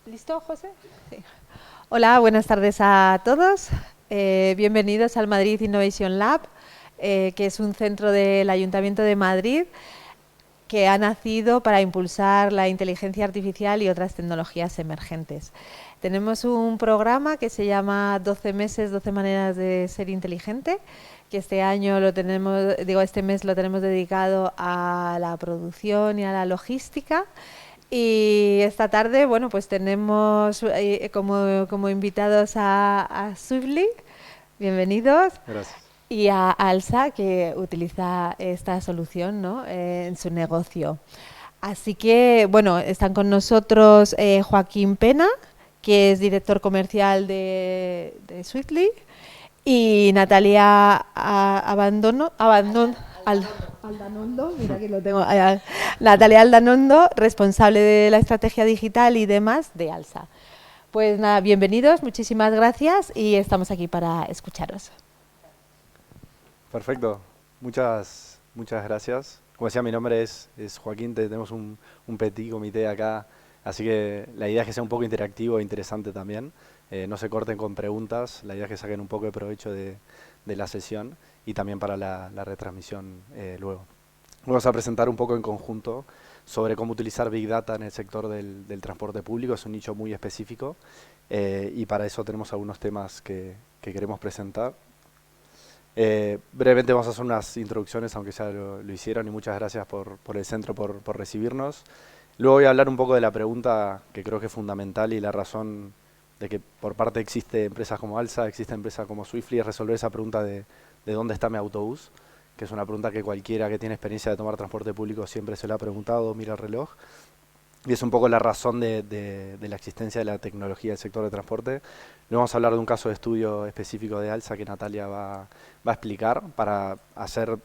¿Listo, José? Sí. Hola, buenas tardes a todos. Bienvenidos al Madrid Innovation Lab, que es un centro del Ayuntamiento de Madrid que ha nacido para impulsar la inteligencia artificial y otras tecnologías emergentes. Tenemos un programa que se llama 12 meses, 12 maneras de ser inteligente, que este año lo tenemos, este mes lo tenemos dedicado a la producción y a la logística. Y esta tarde, bueno, pues tenemos como invitados a Swiftly, bienvenidos, Gracias. y a Alsa, que utiliza esta solución, ¿no? En su negocio. Así que, bueno, están con nosotros Joaquín Pena, que es director comercial de Swiftly, y Natalia Aldanondo, mira que lo tengo. Natalia Aldanondo, responsable de la estrategia digital y demás de Alsa. Pues nada, bienvenidos, muchísimas gracias y estamos aquí para escucharos. Perfecto. Muchas gracias. Como decía, mi nombre es Joaquín, tenemos un petit comité acá, así que la idea es que sea un poco interactivo e interesante también. No se corten con preguntas, la idea es que saquen un poco de provecho de la sesión y también para la retransmisión luego. Vamos a presentar un poco en conjunto sobre cómo utilizar Big Data en el sector del transporte público, es un nicho muy específico y para eso tenemos algunos temas que queremos presentar. Brevemente vamos a hacer unas introducciones, aunque ya lo hicieron, y muchas gracias por el centro, por recibirnos. Luego voy a hablar un poco de la pregunta que creo que es fundamental y la razón de que por parte existe empresas como Alsa, existe empresas como Swiftly, es resolver esa pregunta de dónde está mi autobús, que es una pregunta que cualquiera que tiene experiencia de tomar transporte público siempre se lo ha preguntado, mira el reloj. Y es un poco la razón de la existencia de la tecnología del sector de transporte. Luego vamos a hablar de un caso de estudio específico de Alsa que Natalia va a explicar para hacer,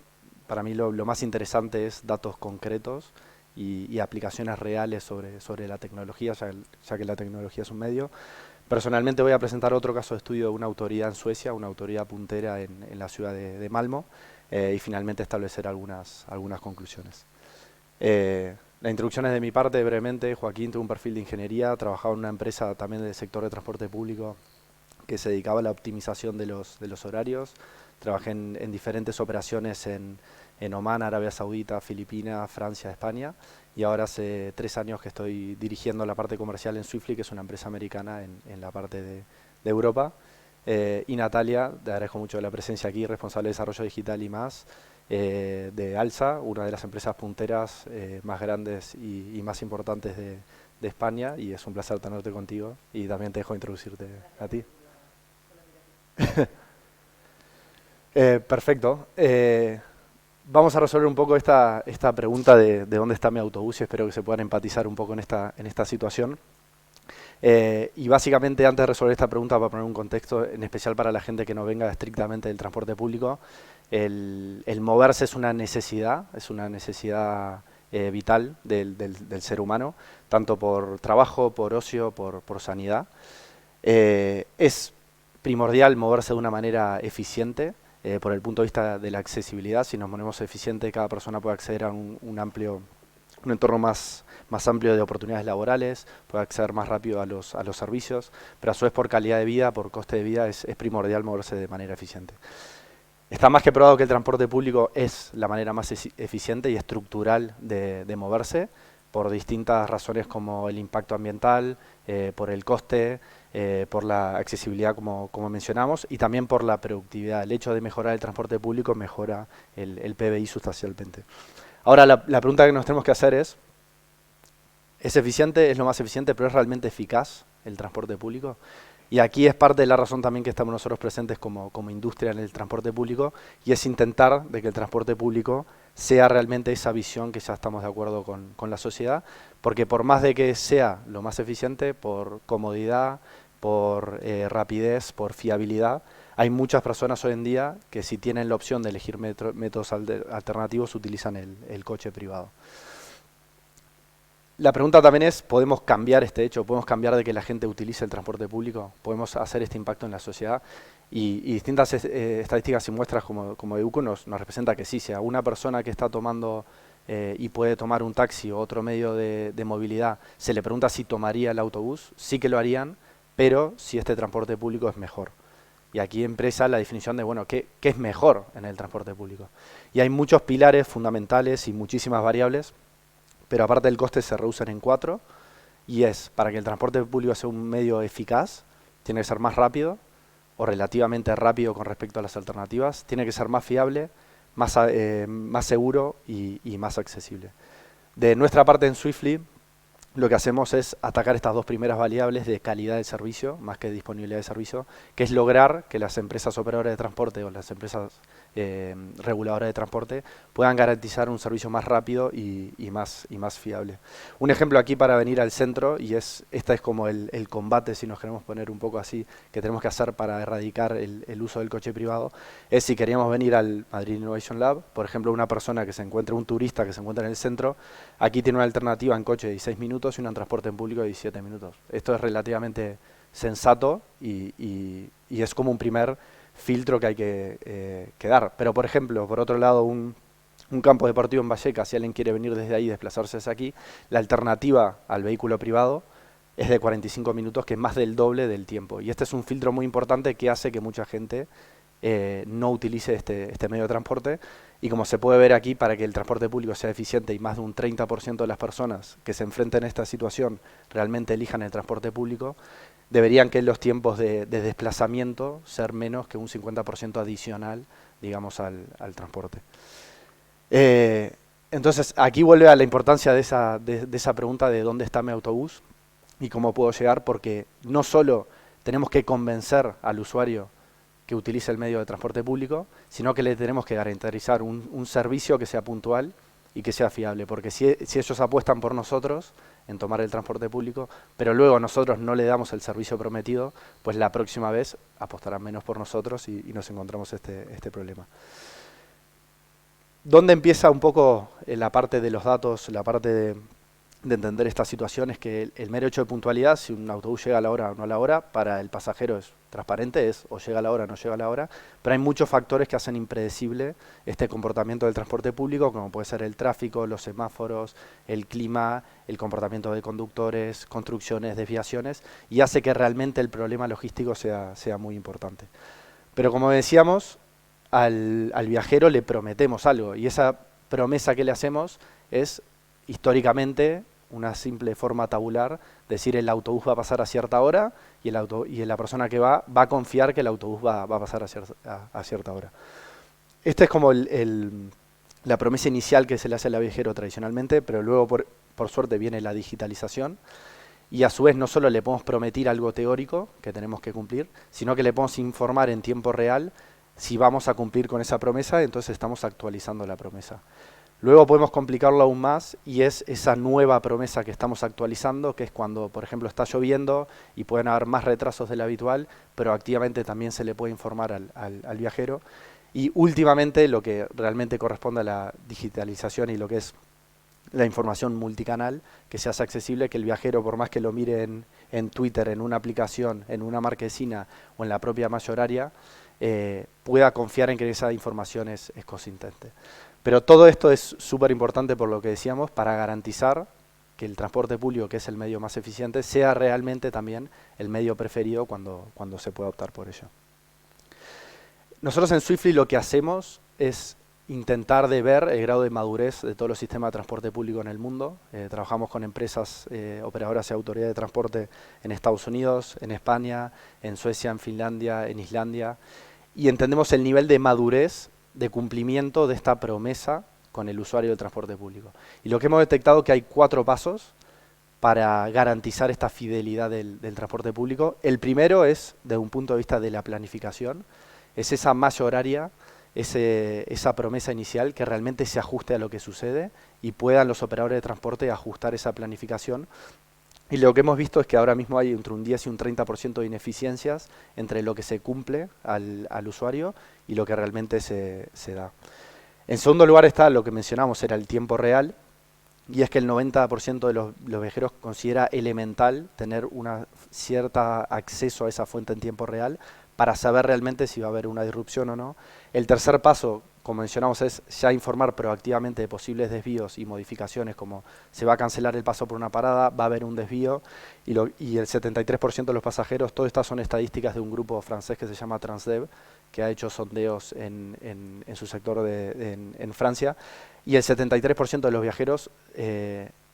para mí lo más interesante es datos concretos y aplicaciones reales sobre la tecnología, ya que la tecnología es un medio. Personalmente voy a presentar otro caso de estudio de una autoridad en Suecia, una autoridad puntera en la ciudad de Malmö, y finalmente establecer algunas conclusiones. La introducción es de mi parte, brevemente. Joaquín tuvo un perfil de ingeniería, trabajaba en una empresa también del sector de transporte público que se dedicaba a la optimización de los horarios. Trabajé en diferentes operaciones en Omán, Arabia Saudita, Filipinas, Francia, España, y ahora hace 3 años que estoy dirigiendo la parte comercial en Swiftly, que es una empresa americana en la parte de Europa. Y Natalia, te agradezco mucho la presencia aquí, responsable de desarrollo digital y más, de Alsa, una de las empresas punteras más grandes y más importantes de España, y es un placer tenerte contigo y también te dejo introducirte a ti. Perfecto. Vamos a resolver un poco esta pregunta de dónde está mi autobús y espero que se puedan empatizar un poco en esta situación. Y básicamente, antes de resolver esta pregunta, para poner un contexto, en especial para la gente que no venga estrictamente del transporte público, el moverse es una necesidad vital del ser humano, tanto por trabajo, por ocio, por sanidad. Es primordial moverse de una manera eficiente, por el punto de vista de la accesibilidad. Si nos ponemos eficiente, cada persona puede acceder a un entorno más amplio de oportunidades laborales, puede acceder más rápido a los servicios, pero a su vez por calidad de vida, por coste de vida, es primordial moverse de manera eficiente. Está más que probado que el transporte público es la manera más eficiente y estructural de moverse, por distintas razones como el impacto ambiental, por el coste, por la accesibilidad como mencionamos, y también por la productividad. El hecho de mejorar el transporte público mejora el PBI sustancialmente. Ahora la pregunta que nos tenemos que hacer ¿es eficiente? Es lo más eficiente, pero ¿es realmente eficaz el transporte público? Y aquí es parte de la razón también que estamos nosotros presentes como industria en el transporte público, y es intentar de que el transporte público sea realmente esa visión que ya estamos de acuerdo con la sociedad, porque por más de que sea lo más eficiente, por comodidad, por rapidez, por fiabilidad, hay muchas personas hoy en día que si tienen la opción de elegir métodos alternativos utilizan el coche privado. La pregunta también es, ¿podemos cambiar este hecho? ¿Podemos cambiar de que la gente utilice el transporte público? ¿Podemos hacer este impacto en la sociedad? Y distintas estadísticas y muestras como EUCO nos representa que sí. Si a una persona que está tomando y puede tomar un taxi o otro medio de movilidad, se le pregunta si tomaría el autobús, sí que lo harían, pero si este transporte público es mejor. Y aquí empieza la definición de, bueno, ¿qué es mejor en el transporte público? Y hay muchos pilares fundamentales y muchísimas variables, pero aparte del coste se reducen en 4, y es, para que el transporte público sea un medio eficaz, tiene que ser más rápido, o relativamente rápido con respecto a las alternativas, tiene que ser más fiable, más seguro y más accesible. De nuestra parte en Swiftly, lo que hacemos es atacar estas dos primeras variables de calidad de servicio, más que disponibilidad de servicio, que es lograr que las empresas operadoras de transporte o las empresas reguladoras de transporte puedan garantizar un servicio más rápido y más fiable. Un ejemplo aquí para venir al centro, y esta es como el combate, si nos queremos poner un poco así, que tenemos que hacer para erradicar el uso del coche privado, es si queríamos venir al Madrid Innovation Lab, por ejemplo, un turista que se encuentra en el centro, aquí tiene una alternativa en coche de 16 minutos y un transporte en público de 17 minutos. Esto es relativamente sensato y es como un primer filtro que hay que dar. Pero, por ejemplo, por otro lado, un campo deportivo en Vallecas, si alguien quiere venir desde ahí y desplazarse hacia aquí, la alternativa al vehículo privado es de 45 minutos, que es más del doble del tiempo. Y este es un filtro muy importante que hace que mucha gente no utilice este medio de transporte. Y como se puede ver aquí, para que el transporte público sea eficiente y más de un 30% de las personas que se enfrenten a esta situación realmente elijan el transporte público, deberían que los tiempos de desplazamiento ser menos que un 50% adicional, digamos, al transporte. Entonces, aquí vuelve a la importancia de esa pregunta de dónde está mi autobús y cómo puedo llegar, porque no solo tenemos que convencer al usuario que utilice el medio de transporte público, sino que le tenemos que garantizar un servicio que sea puntual y que sea fiable, porque si ellos apuestan por nosotros en tomar el transporte público, pero luego nosotros no le damos el servicio prometido, pues la próxima vez apostarán menos por nosotros y nos encontramos este problema. ¿Dónde empieza un poco la parte de los datos, la parte de entender esta situación? Es que el mero hecho de puntualidad, si un autobús llega a la hora o no a la hora, para el pasajero es transparente, es o llega a la hora o no llega a la hora, pero hay muchos factores que hacen impredecible este comportamiento del transporte público, como puede ser el tráfico, los semáforos, el clima, el comportamiento de conductores, construcciones, desviaciones, y hace que realmente el problema logístico sea muy importante. Pero como decíamos, al viajero le prometemos algo, y esa promesa que le hacemos es históricamente una simple forma tabular, decir el autobús va a pasar a cierta hora y la persona que va a confiar que el autobús va a pasar a cierta hora. Esta es como la promesa inicial que se le hace al viajero tradicionalmente, pero luego por suerte viene la digitalización y a su vez no solo le podemos prometer algo teórico que tenemos que cumplir, sino que le podemos informar en tiempo real si vamos a cumplir con esa promesa, entonces estamos actualizando la promesa. Luego podemos complicarlo aún más y es esa nueva promesa que estamos actualizando, que es cuando, por ejemplo, está lloviendo y pueden haber más retrasos del habitual, pero activamente también se le puede informar al viajero. Y últimamente lo que realmente corresponde a la digitalización y lo que es la información multicanal, que se hace accesible, que el viajero, por más que lo mire en Twitter, en una aplicación, en una marquesina o en la propia malla horaria, pueda confiar en que esa información es consistente. Pero todo esto es súper importante por lo que decíamos, para garantizar que el transporte público, que es el medio más eficiente, sea realmente también el medio preferido cuando se pueda optar por ello. Nosotros en Swiftly lo que hacemos es intentar de ver el grado de madurez de todos los sistemas de transporte público en el mundo. Trabajamos con empresas operadoras y autoridades de transporte en Estados Unidos, en España, en Suecia, en Finlandia, en Islandia, y entendemos el nivel de madurez de cumplimiento de esta promesa con el usuario del transporte público. Y lo que hemos detectado es que hay 4 pasos para garantizar esta fidelidad del transporte público. El primero es, desde un punto de vista de la planificación, es esa malla horaria, esa promesa inicial que realmente se ajuste a lo que sucede y puedan los operadores de transporte ajustar esa planificación. Y lo que hemos visto es que ahora mismo hay entre un 10 y un 30% de ineficiencias entre lo que se cumple al usuario y lo que realmente se da. En segundo lugar está lo que mencionamos, era el tiempo real, y es que el 90% de los viajeros considera elemental tener una cierta acceso a esa fuente en tiempo real para saber realmente si va a haber una disrupción o no. El tercer paso, como mencionamos, es ya informar proactivamente de posibles desvíos y modificaciones, como se va a cancelar el paso por una parada, va a haber un desvío, y el 73% de los pasajeros, todas estas son estadísticas de un grupo francés que se llama Transdev, que ha hecho sondeos en su sector en Francia, y el 73% de los viajeros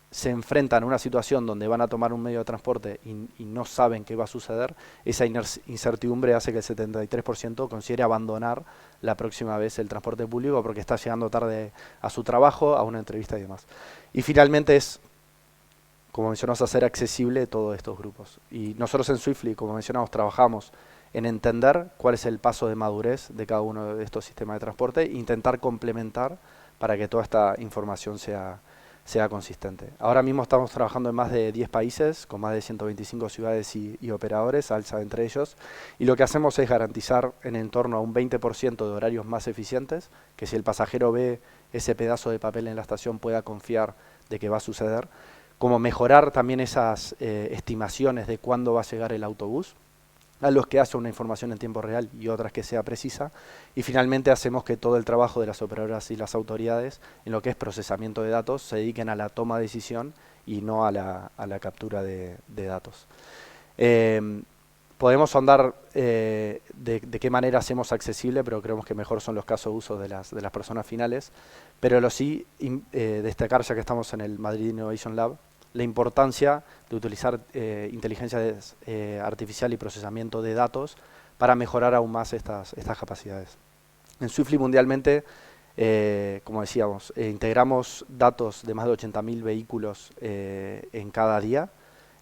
se enfrentan a una situación donde van a tomar un medio de transporte y no saben qué va a suceder. Esa incertidumbre hace que el 73% considere abandonar la próxima vez el transporte público porque está llegando tarde a su trabajo, a una entrevista y demás. Y finalmente es, como mencionamos, hacer accesible todos estos grupos. Y nosotros en Swiftly, como mencionamos, trabajamos en entender cuál es el paso de madurez de cada uno de estos sistemas de transporte e intentar complementar para que toda esta información sea consistente. Ahora mismo estamos trabajando en más de 10 países, con más de 125 ciudades y operadores, Alsa entre ellos, y lo que hacemos es garantizar en torno a un 20% de horarios más eficientes, que si el pasajero ve ese pedazo de papel en la estación pueda confiar de que va a suceder, como mejorar también esas estimaciones de cuándo va a llegar el autobús, a los que hace una información en tiempo real y otras que sea precisa, y finalmente hacemos que todo el trabajo de las operadoras y las autoridades en lo que es procesamiento de datos se dediquen a la toma de decisión y no a la captura de datos. Podemos ahondar de qué manera hacemos accesible, pero creemos que mejor son los casos de uso de las personas finales, pero lo sí destacar, ya que estamos en el Madrid Innovation Lab, la importancia de utilizar inteligencia artificial y procesamiento de datos para mejorar aún más estas capacidades. En Swiftly mundialmente, como decíamos, integramos datos de más de 80.000 vehículos en cada día.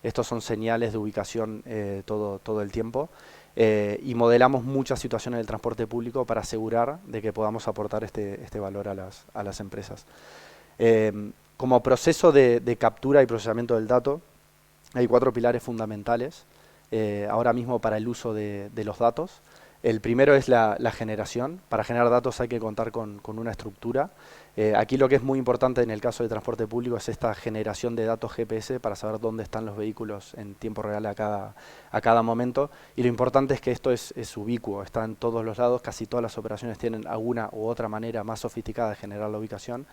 Estos son señales de ubicación todo el tiempo. Y modelamos muchas situaciones del transporte público para asegurar de que podamos aportar este valor a las empresas. Como proceso de captura y procesamiento del dato, hay 4 pilares fundamentales ahora mismo para el uso de los datos. El primero es la generación. Para generar datos hay que contar con una estructura. Aquí lo que es muy importante en el caso de transporte público es esta generación de datos GPS para saber dónde están los vehículos en tiempo real a cada momento. Y lo importante es que esto es ubicuo, está en todos los lados, casi todas las operaciones tienen alguna u otra manera más sofisticada de generar la ubicación.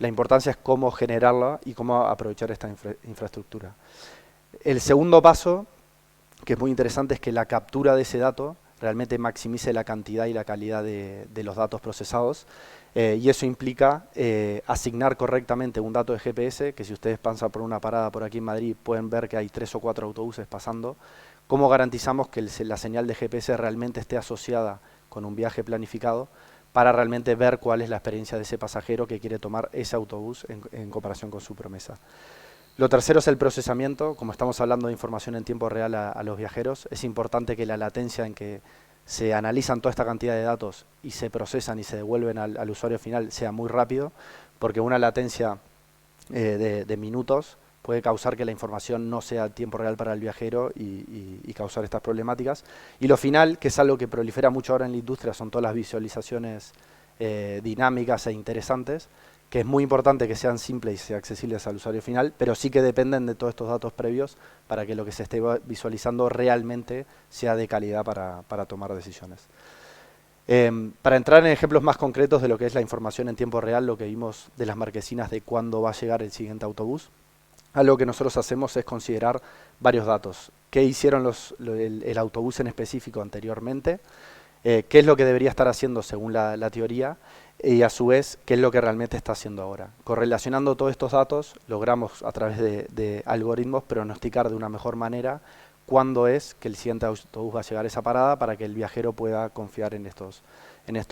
La importancia es cómo generarla y cómo aprovechar esta infraestructura. El segundo paso, que es muy interesante, es que la captura de ese dato realmente maximice la cantidad y la calidad de los datos procesados, y eso implica asignar correctamente un dato de GPS, que si ustedes pasan por una parada por aquí en Madrid pueden ver que hay 3 o 4 autobuses pasando. ¿Cómo garantizamos que la señal de GPS realmente esté asociada con un viaje planificado para realmente ver cuál es la experiencia de ese pasajero que quiere tomar ese autobús en comparación con su promesa? Lo tercero es el procesamiento. Como estamos hablando de información en tiempo real a los viajeros, es importante que la latencia en que se analizan toda esta cantidad de datos y se procesan y se devuelven al usuario final sea muy rápido, porque una latencia de minutos puede causar que la información no sea a tiempo real para el viajero y causar estas problemáticas. Y lo final, que es algo que prolifera mucho ahora en la industria, son todas las visualizaciones dinámicas e interesantes, que es muy importante que sean simples y accesibles al usuario final, pero sí que dependen de todos estos datos previos para que lo que se esté visualizando realmente sea de calidad para tomar decisiones. Para entrar en ejemplos más concretos de lo que es la información en tiempo real, lo que vimos de las marquesinas de cuándo va a llegar el siguiente autobús, algo que nosotros hacemos es considerar varios datos. ¿Qué hicieron el autobús en específico anteriormente? ¿Qué es lo que debería estar haciendo según la teoría? Y a su vez, ¿qué es lo que realmente está haciendo ahora? Correlacionando todos estos datos, logramos a través de algoritmos pronosticar de una mejor manera cuándo es que el siguiente autobús va a llegar a esa parada para que el viajero pueda confiar en estos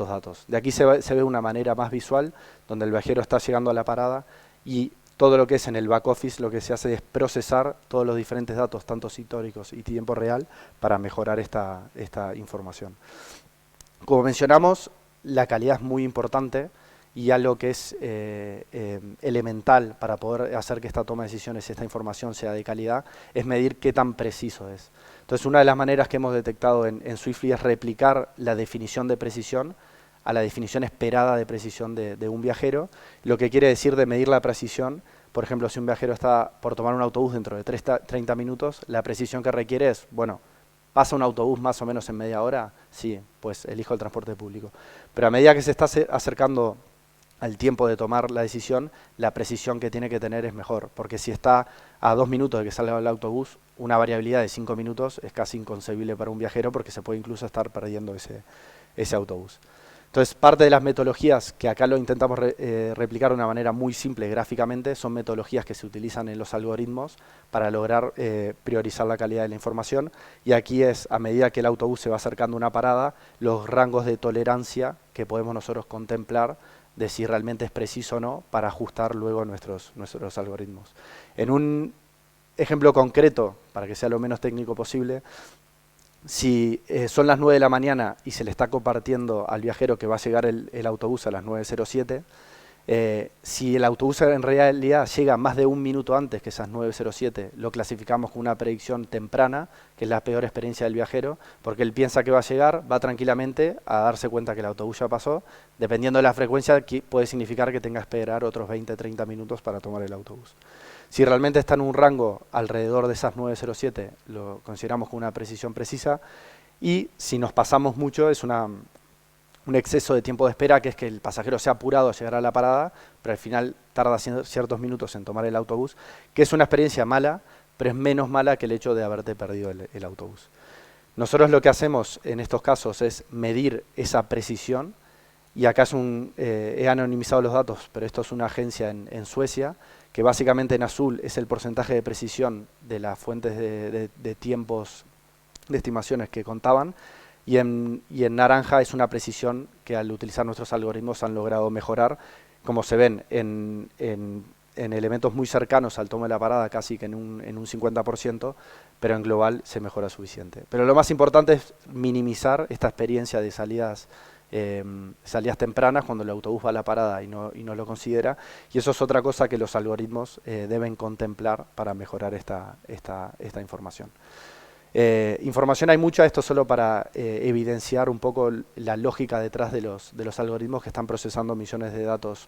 datos. De aquí se ve de una manera más visual, donde el viajero está llegando a la parada y todo lo que es en el back office lo que se hace es procesar todos los diferentes datos, tanto históricos y tiempo real, para mejorar esta información. Como mencionamos, la calidad es muy importante y algo que es elemental para poder hacer que esta toma de decisiones y esta información sea de calidad es medir qué tan preciso es. Entonces, una de las maneras que hemos detectado en Swiftly es replicar la definición de precisión a la definición esperada de precisión de un viajero, lo que quiere decir de medir la precisión. Por ejemplo, si un viajero está por tomar un autobús dentro de 30 minutos, la precisión que requiere es, bueno, ¿Pasa un autobús más o menos en media hora? Sí, pues elijo el transporte público. Pero a medida que se está acercando al tiempo de tomar la decisión, la precisión que tiene que tener es mejor, porque si está a 2 minutos de que salga el autobús, una variabilidad de 5 minutos es casi inconcebible para un viajero, porque se puede incluso estar perdiendo ese autobús. Entonces, parte de las metodologías que acá lo intentamos replicar de una manera muy simple gráficamente son metodologías que se utilizan en los algoritmos para lograr priorizar la calidad de la información. Y aquí es, a medida que el autobús se va acercando a una parada, los rangos de tolerancia que podemos nosotros contemplar de si realmente es preciso o no para ajustar luego nuestros algoritmos. En un ejemplo concreto, para que sea lo menos técnico posible, si son las 9 de la mañana y se le está compartiendo al viajero que va a llegar el autobús a las 9:07, si el autobús en realidad llega más de 1 minuto antes que esas 9:07, lo clasificamos como una predicción temprana, que es la peor experiencia del viajero, porque él piensa que va a llegar, va tranquilamente a darse cuenta que el autobús ya pasó. Dependiendo de la frecuencia, puede significar que tenga que esperar otros 20-30 minutos para tomar el autobús. Si realmente está en un rango alrededor de esas 9:07, lo consideramos como una precisión precisa. Y si nos pasamos mucho, es un exceso de tiempo de espera, que es que el pasajero se ha apurado a llegar a la parada, pero al final tarda ciertos minutos en tomar el autobús, que es una experiencia mala, pero es menos mala que el hecho de haberte perdido el autobús. Nosotros lo que hacemos en estos casos es medir esa precisión, y acá he anonimizado los datos, pero esto es una agencia en Suecia, que básicamente en azul es el porcentaje de precisión de las fuentes de tiempos de estimaciones que contaban, y en naranja es una precisión que al utilizar nuestros algoritmos han logrado mejorar, como se ven en elementos muy cercanos al tomo de la parada, casi que en un 50%, pero en global se mejora suficiente. Pero lo más importante es minimizar esta experiencia de salidas tempranas cuando el autobús va a la parada y no lo considera, y eso es otra cosa que los algoritmos deben contemplar para mejorar esta información. Información hay mucha, esto solo para evidenciar un poco la lógica detrás de los algoritmos que están procesando millones de datos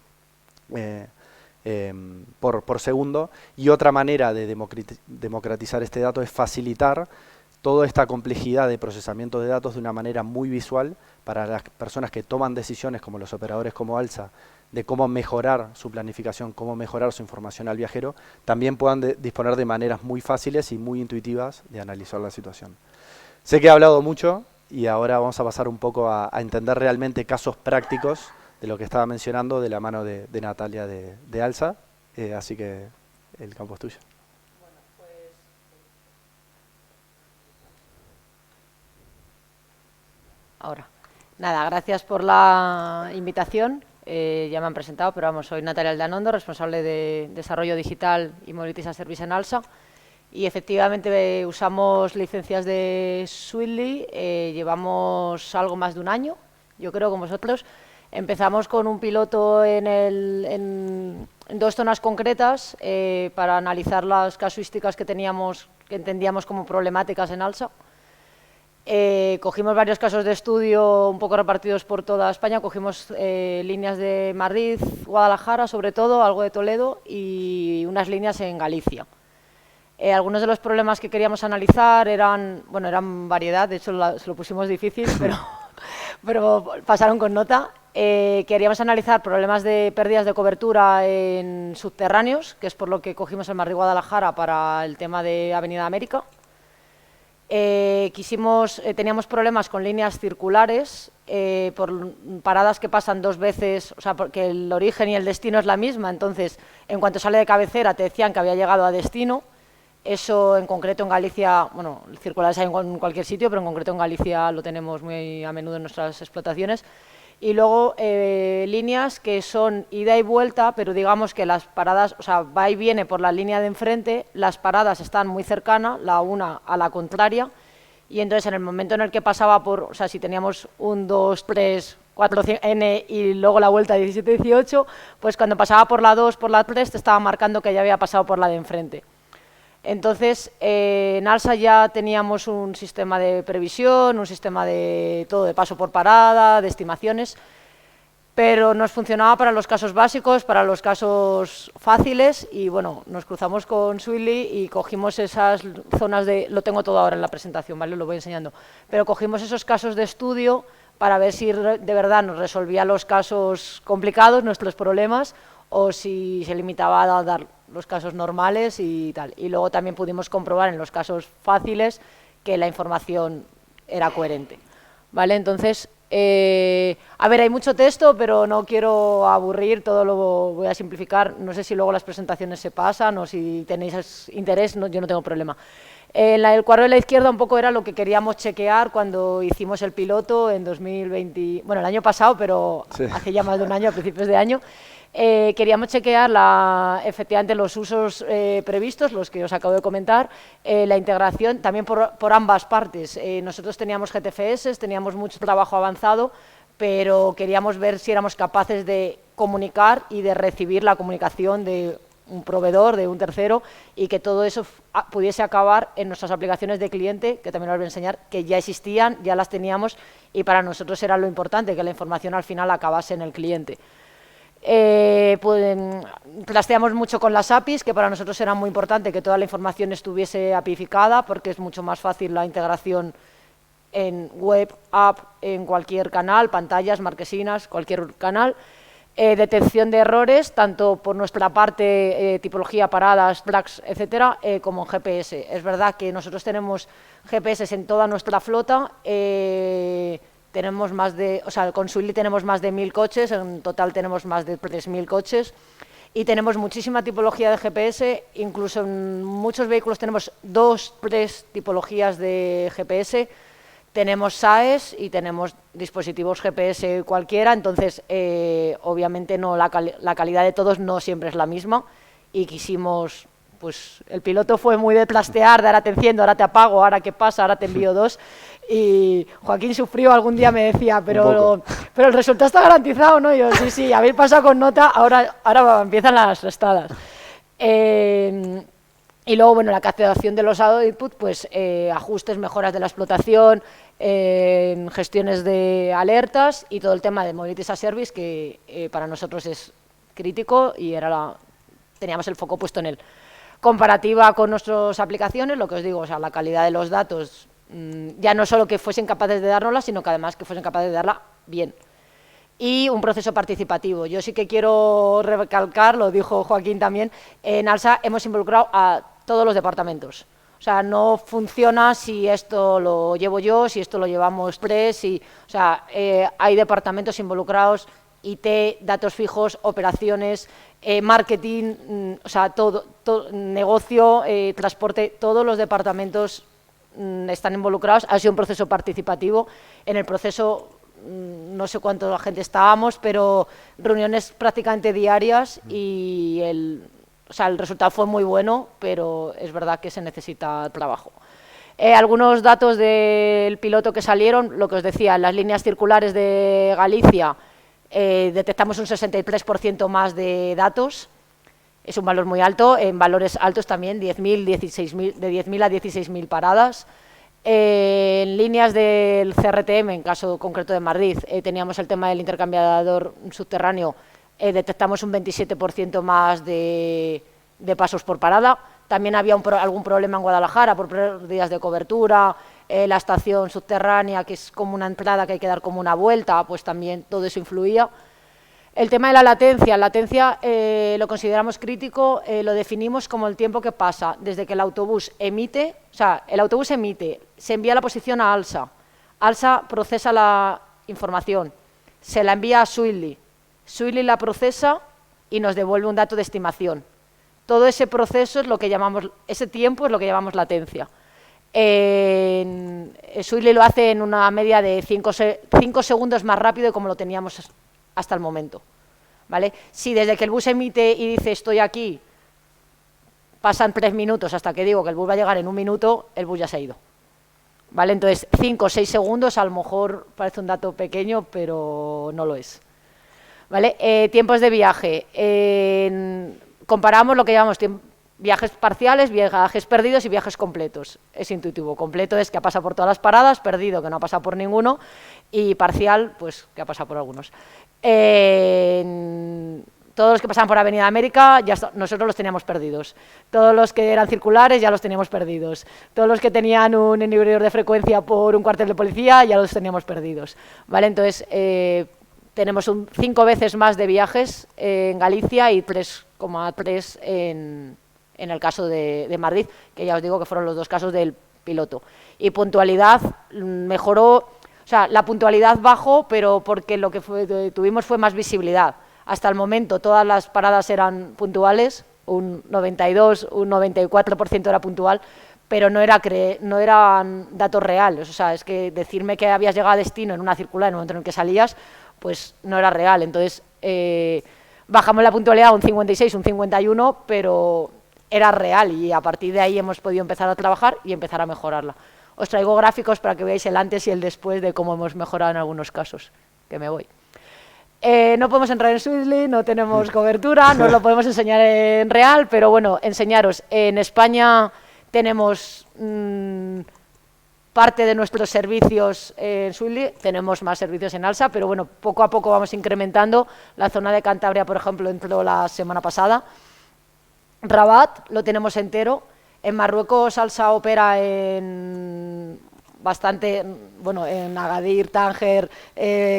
por segundo, y otra manera de democratizar este dato es facilitar toda esta complejidad de procesamiento de datos de una manera muy visual para las personas que toman decisiones, como los operadores como ALSA, de cómo mejorar su planificación, cómo mejorar su información al viajero, también puedan disponer de maneras muy fáciles y muy intuitivas de analizar la situación. Sé que he hablado mucho y ahora vamos a pasar un poco a entender realmente casos prácticos de lo que estaba mencionando de la mano de Natalia de ALSA, así que el campo es tuyo. Ahora. Nada, gracias por la invitación. Ya me han presentado, pero vamos, soy Natalia Aldanondo, responsable de Desarrollo Digital y Mobility as a Service en ALSA. Y efectivamente usamos licencias de Sweetly, llevamos algo más de un año, yo creo, con vosotros. Empezamos con un piloto en 2 zonas concretas para analizar las casuísticas que entendíamos como problemáticas en ALSA. Cogimos varios casos de estudio un poco repartidos por toda España, cogimos líneas de Madrid, Guadalajara sobre todo, algo de Toledo y unas líneas en Galicia. Algunos de los problemas que queríamos analizar eran variedad, de hecho se lo pusimos difícil, pero pasaron con nota. Queríamos analizar problemas de pérdidas de cobertura en subterráneos, que es por lo que cogimos el Madrid-Guadalajara para el tema de Avenida América. Teníamos problemas con líneas circulares, por paradas que pasan 2 veces, o sea, porque el origen y el destino es la misma, entonces en cuanto sale de cabecera te decían que había llegado a destino. Eso en concreto en Galicia, bueno, circulares hay en cualquier sitio, pero en concreto en Galicia lo tenemos muy a menudo en nuestras explotaciones. Y luego líneas que son ida y vuelta, pero digamos que las paradas, o sea, va y viene por la línea de enfrente, las paradas están muy cercanas, la una a la contraria, y entonces en el momento en el que pasaba por, o sea, si teníamos 1, 2, 3, 4, 5, N y luego la vuelta 17, 18, pues cuando pasaba por la 2, por la 3, te estaba marcando que ya había pasado por la de enfrente. Entonces, en ALSA ya teníamos un sistema de previsión, un sistema de todo, de paso por parada, de estimaciones. pero nos funcionaba para los casos básicos, para los casos fáciles, y bueno, nos cruzamos con Swilly y cogimos esas zonas de, lo tengo todo ahora en la presentación, ¿vale? Lo voy enseñando, pero cogimos esos casos de estudio para ver si de verdad nos resolvía los casos complicados, nuestros problemas, o si se limitaba a dar los casos normales y tal. Y luego también pudimos comprobar en los casos fáciles que la información era coherente, ¿vale? Entonces, a ver, hay mucho texto, pero no quiero aburrir, todo lo voy a simplificar. No sé si luego las presentaciones se pasan o si tenéis interés, no, yo no tengo problema. El cuadro de la izquierda un poco era lo que queríamos chequear cuando hicimos el piloto en 2020, bueno, el año pasado, pero sí, hace ya más de un año, a principios de año. Queríamos chequear efectivamente los usos previstos, los que os acabo de comentar, la integración también por ambas partes. Nosotros teníamos GTFS, teníamos mucho trabajo avanzado, pero queríamos ver si éramos capaces de comunicar y de recibir la comunicación de un proveedor, de un tercero, y que todo eso pudiese acabar en nuestras aplicaciones de cliente, que también os voy a enseñar, que ya existían, ya las teníamos, y para nosotros era lo importante, que la información al final acabase en el cliente. Pues, trasteamos mucho con las APIs, que para nosotros era muy importante que toda la información estuviese apificada, porque es mucho más fácil la integración en web, app, en cualquier canal, pantallas, marquesinas, cualquier canal. Detección de errores, tanto por nuestra parte, tipología, paradas, tracks, etcétera, como en GPS. Es verdad que nosotros tenemos GPS en toda nuestra flota, tenemos más de, o sea, con Swilly tenemos más de 1000 coches, en total tenemos más de 3000 coches, y tenemos muchísima tipología de GPS, incluso en muchos vehículos tenemos 2, 3 tipologías de GPS. Tenemos SAES y tenemos dispositivos GPS cualquiera, entonces obviamente no, la calidad de todos no siempre es la misma, y quisimos, pues el piloto fue muy de trastear, de ahora te enciendo, ahora te apago, ahora qué pasa, ahora te envío 2, y Joaquín sufrió, algún día me decía, pero el resultado está garantizado, ¿no? Y yo, sí, habéis pasado con nota, ahora empiezan las restadas. Y luego, bueno, la captación de los output, pues ajustes, mejoras de la explotación, gestiones de alertas y todo el tema de Mobility as a Service, que para nosotros es crítico y teníamos el foco puesto en él. Comparativa con nuestras aplicaciones, lo que os digo, o sea, la calidad de los datos, ya no solo que fuesen capaces de dárnosla, sino que además que fuesen capaces de darla bien. Y un proceso participativo. Yo sí que quiero recalcar, lo dijo Joaquín también, en ALSA hemos involucrado a todos los departamentos. O sea, no funciona si esto lo llevo yo, si esto lo llevamos o sea, hay departamentos involucrados, IT, datos fijos, operaciones, marketing, o sea, todo negocio, transporte, todos los departamentos están involucrados. Ha sido un proceso participativo. En el proceso, no sé cuánta gente estábamos, pero reuniones prácticamente diarias y o sea, el resultado fue muy bueno, pero es verdad que se necesita trabajo. Algunos datos del piloto que salieron, lo que os decía, en las líneas circulares de Galicia detectamos un 63% más de datos, es un valor muy alto, en valores altos también, 10.000, 16.000, de 10.000 a 16.000 paradas. En líneas del CRTM, en caso concreto de Madrid, teníamos el tema del intercambiador subterráneo, detectamos un 27% más de pasos por parada. También había algún problema en Guadalajara por pérdidas de cobertura, la estación subterránea, que es como una entrada que hay que dar como una vuelta, pues también todo eso influía. El tema de la latencia lo consideramos crítico, lo definimos como el tiempo que pasa desde que el autobús emite, o sea, el autobús emite, se envía la posición a ALSA, ALSA procesa la información, se la envía a Swilly, Swilly la procesa y nos devuelve un dato de estimación. Todo ese proceso es lo que llamamos, ese tiempo es lo que llamamos latencia. Swilly lo hace en una media de 5 segundos más rápido de como lo teníamos hasta el momento, ¿vale? Si desde que el bus emite y dice estoy aquí, pasan 3 minutos hasta que digo que el bus va a llegar en 1 minuto, el bus ya se ha ido, ¿vale? Entonces 5 o 6 segundos a lo mejor parece un dato pequeño, pero no lo es, ¿vale? Tiempos de viaje, comparamos lo que llamamos viajes parciales, viajes perdidos y viajes completos. Es intuitivo. Completo es que ha pasado por todas las paradas, perdido que no ha pasado por ninguno y parcial, pues que ha pasado por algunos. Todos los que pasaban por Avenida América, nosotros los teníamos perdidos. Todos los que eran circulares ya los teníamos perdidos. Todos los que tenían un inhibidor de frecuencia por un cuartel de policía ya los teníamos perdidos. ¿Vale? Entonces, tenemos 5 veces más de viajes en Galicia y 3,3 en el caso de Madrid, que ya os digo que fueron los 2 casos del piloto. Y puntualidad mejoró, o sea, la puntualidad bajó, pero porque lo que tuvimos fue más visibilidad. Hasta el momento todas las paradas eran puntuales, un 92, un 94% era puntual, pero no eran datos reales. O sea, es que decirme que habías llegado a destino en una circular en el momento en el que salías, pues no era real. Entonces, bajamos la puntualidad a un 56, un 51, pero era real y a partir de ahí hemos podido empezar a trabajar y empezar a mejorarla. Os traigo gráficos para que veáis el antes y el después de cómo hemos mejorado en algunos casos, que me voy. No podemos entrar en Sweetly, no tenemos cobertura, no os lo podemos enseñar en real, pero bueno, enseñaros, en España tenemos parte de nuestros servicios en Sweetly, tenemos más servicios en Alsa, pero bueno, poco a poco vamos incrementando. La zona de Cantabria, por ejemplo, entró la semana pasada. Rabat lo tenemos entero. En Marruecos Alsa opera en en Agadir, Tánger,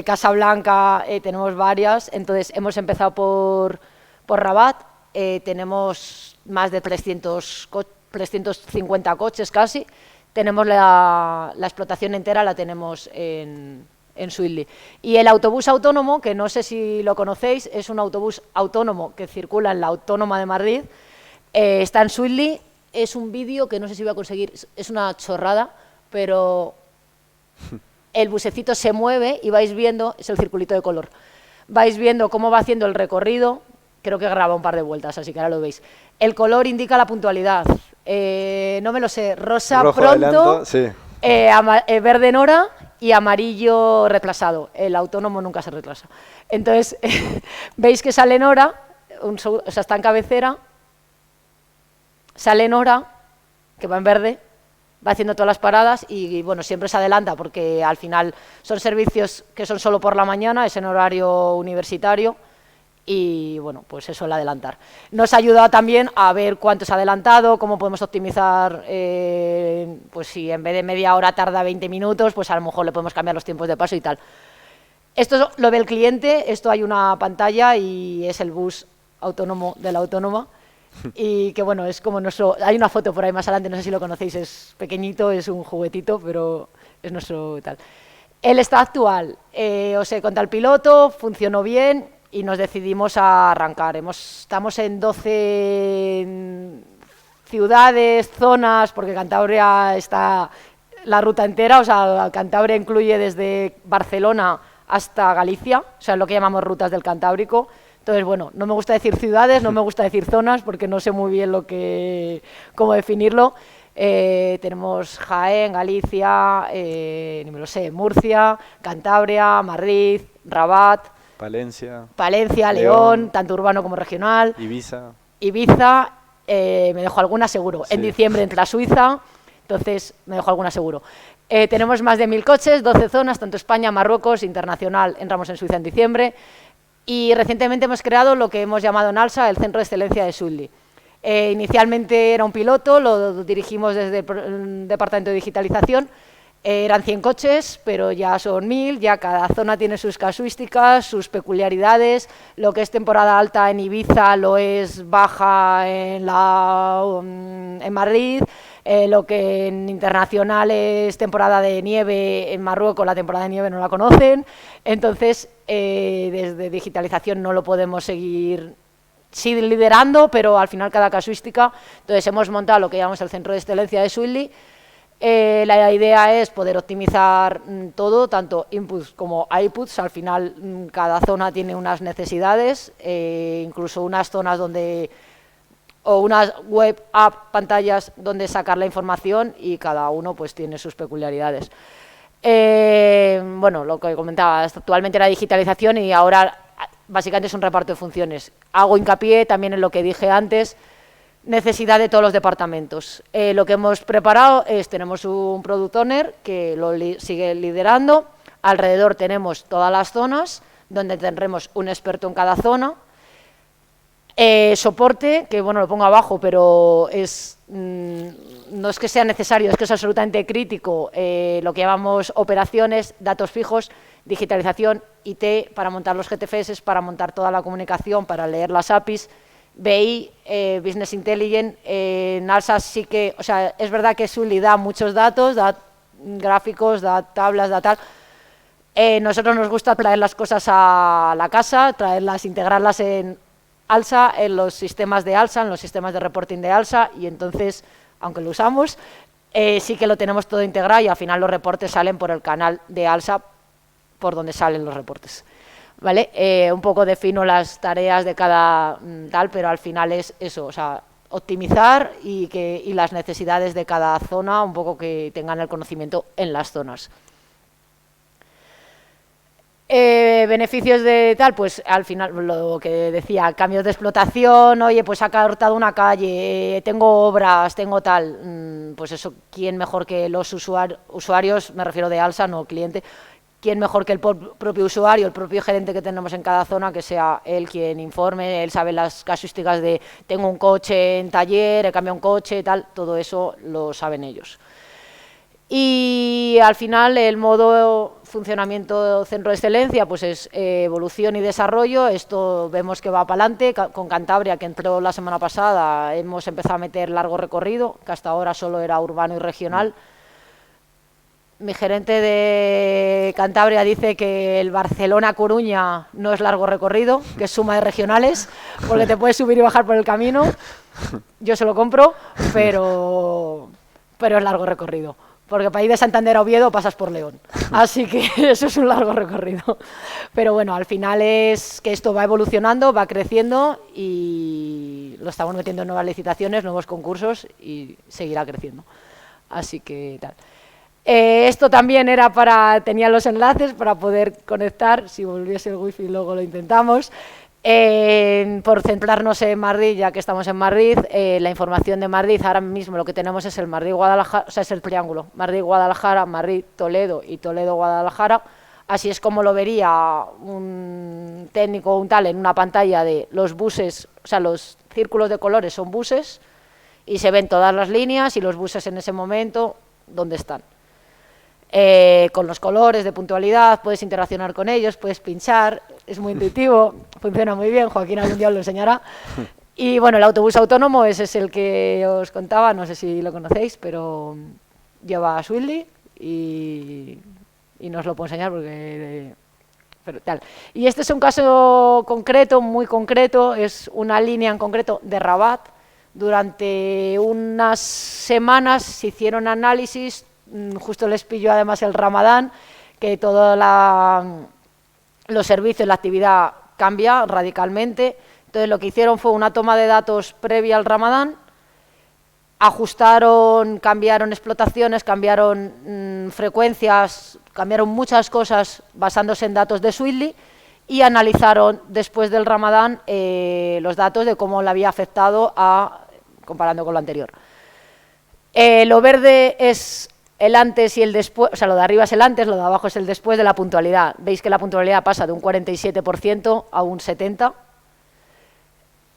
Casablanca, tenemos varias. Entonces hemos empezado por Rabat, tenemos más de 350 coches casi. Tenemos la explotación entera, la tenemos en Sweetly. Y el autobús autónomo, que no sé si lo conocéis, es un autobús autónomo que circula en la Autónoma de Madrid, está en Sweetly. Es un vídeo que no sé si voy a conseguir, es una chorrada, pero el busecito se mueve y vais viendo, es el circulito de color, vais viendo cómo va haciendo el recorrido. Creo que graba un par de vueltas, así que ahora lo veis. El color indica la puntualidad. No me lo sé, rosa rojo pronto, adelanto, sí. Verde en hora y amarillo retrasado. El autónomo nunca se retrasa. Entonces, veis que sale en hora, o sea, está en cabecera, sale en hora, que va en verde, va haciendo todas las paradas y bueno, siempre se adelanta porque al final son servicios que son solo por la mañana, es en horario universitario y bueno, pues eso, el adelantar. Nos ha ayudado también a ver cuánto se ha adelantado, cómo podemos optimizar, pues si en vez de media hora tarda 20 minutos, pues a lo mejor le podemos cambiar los tiempos de paso y tal. Esto lo ve el cliente, esto hay una pantalla y es el bus autónomo de la autónoma. Y que bueno, es como nuestro, hay una foto por ahí más adelante, no sé si lo conocéis, es pequeñito, es un juguetito, pero es nuestro tal. El estado actual, os he contado el piloto, funcionó bien y nos decidimos a arrancar. Estamos en 12 ciudades, zonas, porque Cantabria está la ruta entera, o sea, Cantabria incluye desde Barcelona hasta Galicia, o sea, lo que llamamos rutas del Cantábrico. Entonces, bueno, no me gusta decir ciudades, no me gusta decir zonas, porque no sé muy bien cómo definirlo. Tenemos Jaén, Galicia, ni me lo sé, Murcia, Cantabria, Madrid, Rabat, Palencia, León, tanto urbano como regional. Ibiza, me dejo alguna seguro. Sí. En diciembre entra Suiza, entonces me dejo alguna seguro. Tenemos más de 1000 coches, 12 zonas, tanto España, Marruecos, internacional, entramos en Suiza en diciembre. Y recientemente hemos creado lo que hemos llamado en Alsa el Centro de Excelencia de Sweetly. Inicialmente era un piloto, lo dirigimos desde el Departamento de Digitalización. Eran 100 coches, pero ya son 1000, ya cada zona tiene sus casuísticas, sus peculiaridades. Lo que es temporada alta en Ibiza lo es baja en Madrid. Lo que en internacional es temporada de nieve, en Marruecos la temporada de nieve no la conocen. Entonces, desde digitalización no lo podemos seguir liderando, pero al final cada casuística. Entonces, hemos montado lo que llamamos el Centro de Excelencia de Sweetly. La idea es poder optimizar todo, tanto inputs como outputs. Al final, cada zona tiene unas necesidades, incluso unas zonas donde o unas web app, pantallas donde sacar la información y cada uno pues tiene sus peculiaridades. Bueno, lo que comentaba, actualmente la digitalización y ahora básicamente es un reparto de funciones. Hago hincapié también en lo que dije antes, necesidad de todos los departamentos. Lo que hemos preparado es, tenemos un Product Owner que lo sigue liderando, alrededor tenemos todas las zonas, donde tendremos un experto en cada zona, soporte, que bueno, lo pongo abajo, pero no es que sea necesario, es que es absolutamente crítico, lo que llamamos operaciones, datos fijos, digitalización, IT, para montar los GTFS, para montar toda la comunicación, para leer las APIs, BI, Business Intelligence, en ALSA sí que, o sea, es verdad que Sully da muchos datos, da gráficos, da tablas, da tal. Nosotros nos gusta traer las cosas a la casa, traerlas, integrarlas en ALSA, en los sistemas de ALSA, en los sistemas de reporting de ALSA, y entonces, aunque lo usamos, sí que lo tenemos todo integrado y al final los reportes salen por el canal de ALSA, por donde salen los reportes. ¿Vale? Un poco defino las tareas de cada tal, pero al final es eso, o sea, optimizar y las necesidades de cada zona, un poco que tengan el conocimiento en las zonas. Beneficios de tal, pues al final lo que decía, cambios de explotación, oye, pues ha cortado una calle, tengo obras, tengo tal, pues eso, ¿quién mejor que los usuarios, me refiero de ALSA, no cliente, quién mejor que el propio usuario, el propio gerente que tenemos en cada zona, que sea él quien informe, él sabe las casuísticas de tengo un coche en taller, he cambiado un coche, tal, todo eso lo saben ellos. Y al final el modo funcionamiento centro de excelencia pues es evolución y desarrollo. Esto vemos que va para adelante. Con Cantabria, que entró la semana pasada, hemos empezado a meter largo recorrido, que hasta ahora solo era urbano y regional. Mi gerente de Cantabria dice que el Barcelona-Coruña no es largo recorrido, que es suma de regionales, porque te puedes subir y bajar por el camino. Yo se lo compro, pero es largo recorrido. Porque para ir de Santander a Oviedo pasas por León. Así que eso es un largo recorrido. Pero bueno, al final es que esto va evolucionando, va creciendo y lo estamos metiendo en nuevas licitaciones, nuevos concursos y seguirá creciendo. Así que tal. Esto también era tenía los enlaces para poder conectar, si volviese el wifi luego lo intentamos. Por centrarnos en Madrid, ya que estamos en Madrid, la información de Madrid, ahora mismo lo que tenemos es el Madrid-Guadalajara, o sea, es el triángulo, Madrid-Guadalajara, Madrid-Toledo y Toledo-Guadalajara. Así es como lo vería un técnico o un tal en una pantalla de los buses, o sea, los círculos de colores son buses y se ven todas las líneas y los buses en ese momento, ¿dónde están? Con los colores de puntualidad, puedes interaccionar con ellos, puedes pinchar, es muy intuitivo, funciona muy bien, Joaquín algún día os lo enseñará. Y bueno, el autobús autónomo, ese es el que os contaba, no sé si lo conocéis, pero lleva a Swilly y no os lo puedo enseñar porque... pero tal. Y este es un caso concreto, muy concreto, es una línea en concreto de Rabat. Durante unas semanas se hicieron análisis, justo les pilló además el Ramadán, que todos los servicios, la actividad cambia radicalmente. Entonces lo que hicieron fue una toma de datos previa al Ramadán, ajustaron, cambiaron explotaciones, cambiaron frecuencias, cambiaron muchas cosas basándose en datos de Swidly y analizaron después del Ramadán los datos de cómo le había afectado comparando con lo anterior. Lo verde es el antes y el después, o sea, lo de arriba es el antes, lo de abajo es el después de la puntualidad. Veis que la puntualidad pasa de un 47% a un 70%.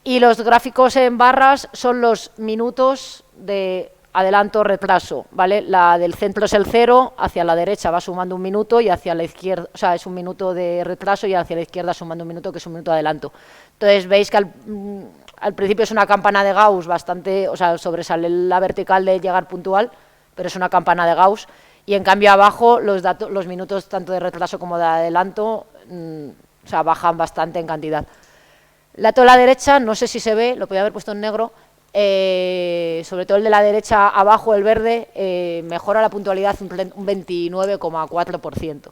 Y los gráficos en barras son los minutos de adelanto-retraso, ¿vale? La del centro es el 0, hacia la derecha va sumando un minuto y hacia la izquierda, o sea, es un minuto de retraso y hacia la izquierda sumando un minuto, que es un minuto de adelanto. Entonces veis que al principio es una campana de Gauss bastante, o sea, sobresale la vertical de llegar puntual, pero es una campana de Gauss, y en cambio abajo los minutos tanto de retraso como de adelanto o sea, bajan bastante en cantidad. La de la derecha, no sé si se ve, lo podía haber puesto en negro, sobre todo el de la derecha abajo, el verde, mejora la puntualidad un 29,4%.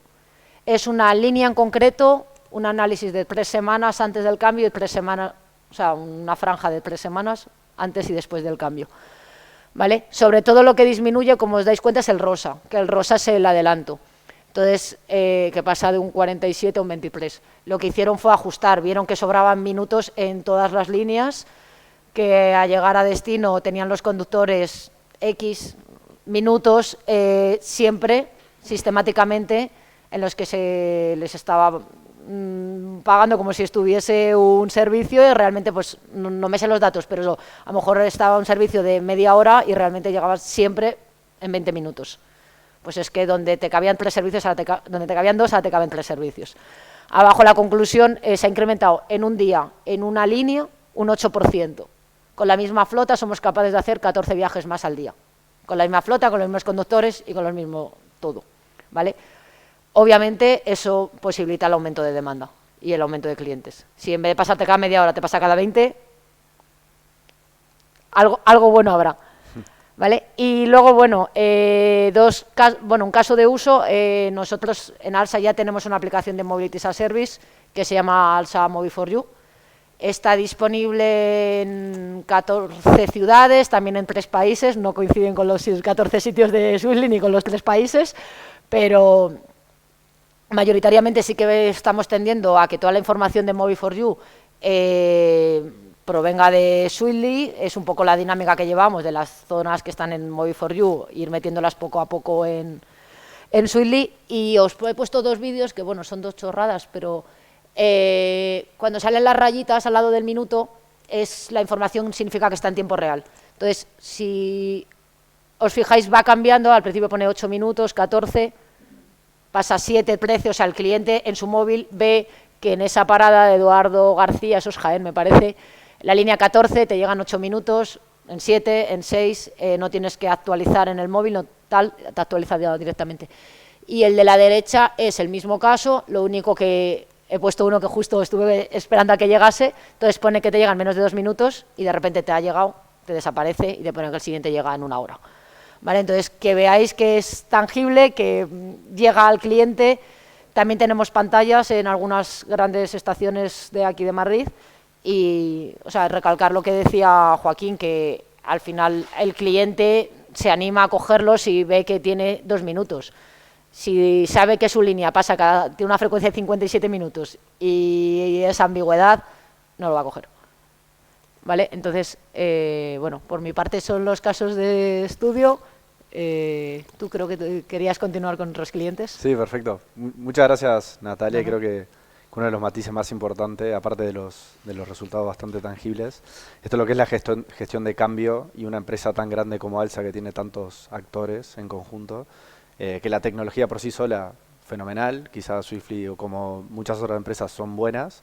Es una línea en concreto, un análisis de 3 semanas antes del cambio y 3 semanas, o sea, una franja de 3 semanas antes y después del cambio. ¿Vale? Sobre todo lo que disminuye, como os dais cuenta, es el rosa, que el rosa es el adelanto. Entonces, que pasa de un 47 a un 23. Lo que hicieron fue ajustar, vieron que sobraban minutos en todas las líneas, que al llegar a destino tenían los conductores X minutos, siempre, sistemáticamente, en los que se les estaba pagando como si estuviese un servicio y realmente pues no me sé los datos, pero eso, a lo mejor estaba un servicio de media hora y realmente llegabas siempre en 20 minutos. Pues es que donde te cabían 3 servicios, donde te cabían 2, ahora te caben 3 servicios. Abajo la conclusión se ha incrementado en un día, en una línea, un 8%. Con la misma flota somos capaces de hacer 14 viajes más al día. Con la misma flota, con los mismos conductores y con lo mismo todo, ¿vale? Obviamente eso posibilita el aumento de demanda y el aumento de clientes. Si en vez de pasarte cada media hora te pasa cada 20, algo bueno habrá, ¿vale? Y luego, bueno, un caso de uso, nosotros en ALSA ya tenemos una aplicación de Mobility as a Service que se llama ALSA Mobi4U. Está disponible en 14 ciudades, también en 3 países, no coinciden con los 14 sitios de Swiftly ni con los 3 países, pero mayoritariamente sí que estamos tendiendo a que toda la información de Mobi4U provenga de Swiftly. Es un poco la dinámica que llevamos de las zonas que están en Mobi4U, ir metiéndolas poco a poco en Swiftly. Y os he puesto 2 vídeos que, bueno, son 2 chorradas, pero cuando salen las rayitas al lado del minuto, la información significa que está en tiempo real. Entonces, si os fijáis, va cambiando, al principio pone 8 minutos, 14, pasa 7, 13, o sea, el cliente en su móvil ve que en esa parada de Eduardo García, eso es Jaén, me parece, la línea 14 te llegan 8 minutos, en 7, en 6, no tienes que actualizar en el móvil, no, tal, te actualiza directamente. Y el de la derecha es el mismo caso, lo único que he puesto uno que justo estuve esperando a que llegase, entonces pone que te llegan menos de 2 minutos y de repente te ha llegado, te desaparece y te pone que el siguiente llega en 1 hora. ¿Vale? Entonces, que veáis que es tangible, que llega al cliente. También tenemos pantallas en algunas grandes estaciones de aquí de Madrid y, o sea, recalcar lo que decía Joaquín, que al final el cliente se anima a cogerlos y ve que tiene 2 minutos. Si sabe que su línea tiene una frecuencia de 57 minutos y esa ambigüedad, no lo va a coger. ¿Vale? Entonces, bueno, por mi parte son los casos de estudio. Tú creo que querías continuar con otros clientes. Sí, perfecto. Muchas gracias, Natalia. Creo que uno de los matices más importantes, aparte de los resultados bastante tangibles, esto es lo que es la gestión de cambio y una empresa tan grande como ALSA, que tiene tantos actores en conjunto, que la tecnología por sí sola, fenomenal, quizás Swiftly o como muchas otras empresas son buenas,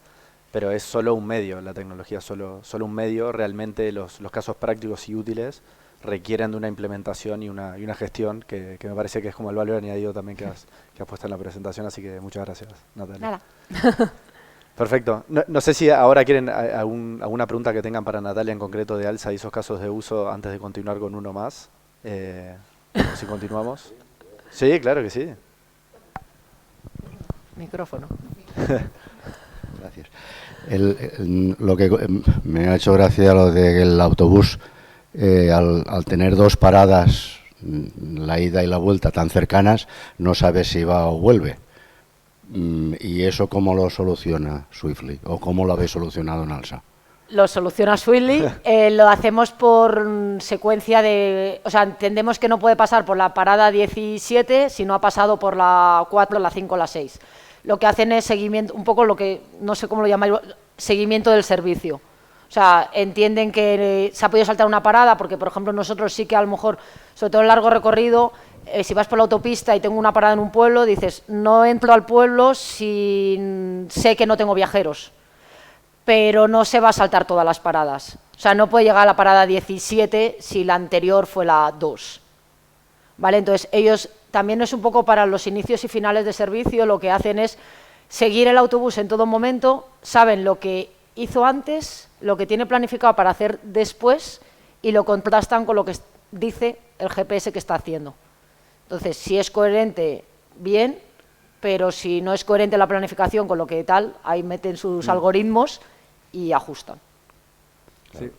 pero es solo un medio, la tecnología es solo un medio. Realmente los casos prácticos y útiles requieren de una implementación y una gestión que me parece que es como el valor añadido también que has puesto en la presentación, así que muchas gracias, Natalia. Nada. Perfecto. No sé si ahora quieren alguna pregunta que tengan para Natalia en concreto de ALSA y esos casos de uso antes de continuar con uno más. Si continuamos. Sí, claro que sí. Micrófono. Gracias. Lo que me ha hecho gracia lo del autobús, al tener 2 paradas, la ida y la vuelta tan cercanas, no sabes si va o vuelve. ¿Y eso cómo lo soluciona Swiftly? ¿O cómo lo habéis solucionado en ALSA? Lo soluciona Swiftly, lo hacemos por secuencia de... O sea, entendemos que no puede pasar por la parada 17 si no ha pasado por la 4, la 5 o la 6. Lo que hacen es seguimiento, un poco lo que, no sé cómo lo llamáis, seguimiento del servicio. O sea, entienden que se ha podido saltar una parada porque, por ejemplo, nosotros sí que a lo mejor, sobre todo en largo recorrido, si vas por la autopista y tengo una parada en un pueblo, dices, no entro al pueblo si sé que no tengo viajeros, pero no se va a saltar todas las paradas. O sea, no puede llegar a la parada 17 si la anterior fue la 2. ¿Vale? Entonces, ellos también es un poco para los inicios y finales de servicio, lo que hacen es seguir el autobús en todo momento, saben lo que hizo antes, lo que tiene planificado para hacer después y lo contrastan con lo que dice el GPS que está haciendo. Entonces, si es coherente, bien, pero si no es coherente la planificación con lo que tal, ahí meten sus algoritmos y ajustan. Sí.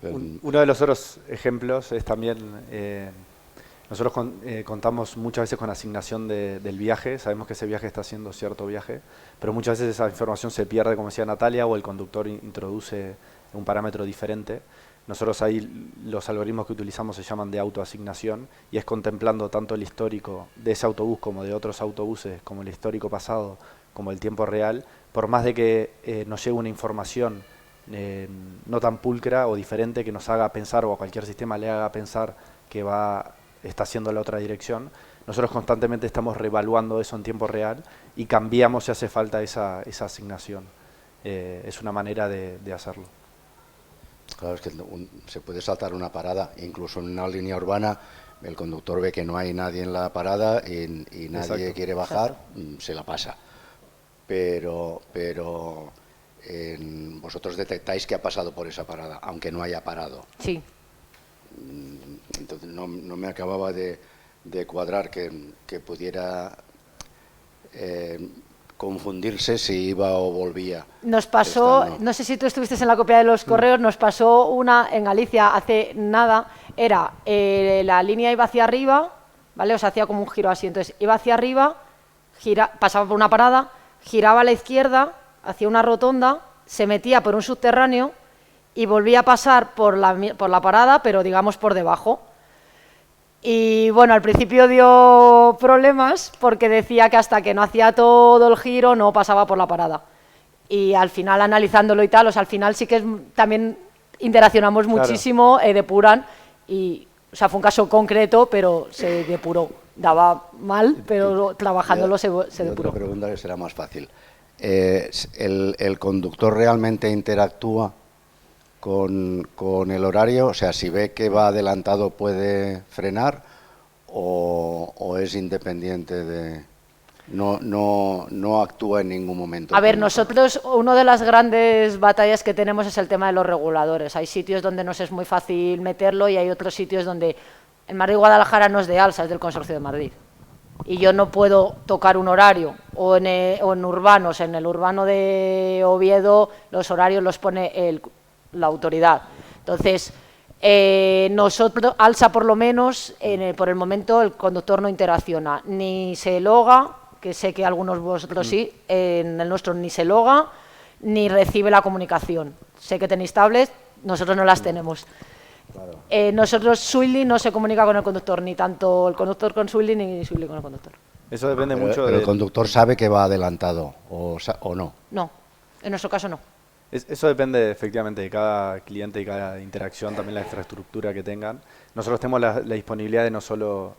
Uno de los otros ejemplos es también, nosotros contamos muchas veces con asignación del viaje, sabemos que ese viaje está haciendo cierto viaje, pero muchas veces esa información se pierde, como decía Natalia, o el conductor introduce un parámetro diferente. Nosotros ahí los algoritmos que utilizamos se llaman de autoasignación y es contemplando tanto el histórico de ese autobús como de otros autobuses, como el histórico pasado, como el tiempo real, por más de que nos llegue una información no tan pulcra o diferente que nos haga pensar o a cualquier sistema le haga pensar que está haciendo la otra dirección, nosotros constantemente estamos reevaluando eso en tiempo real y cambiamos si hace falta esa asignación. Es una manera de hacerlo. Claro, es que se puede saltar una parada, incluso en una línea urbana, el conductor ve que no hay nadie en la parada y nadie Exacto. quiere bajar, se la pasa. Pero vosotros detectáis que ha pasado por esa parada, aunque no haya parado. Sí. Entonces no me acababa de cuadrar que pudiera confundirse si iba o volvía. Nos pasó, Esta no sé si tú estuviste en la copia de los correos, nos pasó una en Galicia hace nada, era la línea iba hacia arriba, ¿vale? O sea, hacía como un giro así, entonces iba hacia arriba, pasaba por una parada, giraba a la izquierda, hacía una rotonda, se metía por un subterráneo y volvía a pasar por la parada, pero digamos por debajo. Y bueno, al principio dio problemas porque decía que hasta que no hacía todo el giro no pasaba por la parada. Y al final, analizándolo y tal, o sea, al final sí que también interaccionamos muchísimo, depuran, y, o sea, fue un caso concreto, pero se depuró. Daba mal, pero trabajándolo se depuró. Otra pregunta que será más fácil. ¿El conductor realmente interactúa con el horario? O sea, si ve que va adelantado puede frenar o es independiente de... No actúa en ningún momento. A ver, nosotros, una de las grandes batallas que tenemos es el tema de los reguladores. Hay sitios donde nos es muy fácil meterlo y hay otros sitios donde... En Madrid Guadalajara no es de ALSA, es del Consorcio de Madrid. Y yo no puedo tocar un horario, o en urbanos. En el urbano de Oviedo los horarios los pone la autoridad. Entonces, nosotros, ALSA por lo menos, por el momento el conductor no interacciona, ni se loga, que sé que algunos de vosotros sí, en el nuestro ni se loga, ni recibe la comunicación. Sé que tenéis tablets, nosotros no las tenemos. Claro. Nosotros, Swilly no se comunica con el conductor, ni tanto el conductor con Swilly, ni Swilly con el conductor. Eso depende mucho pero de... ¿El conductor sabe que va adelantado o no? No, en nuestro caso no. Eso depende efectivamente de cada cliente y cada interacción, también la infraestructura que tengan. Nosotros tenemos la disponibilidad de no solo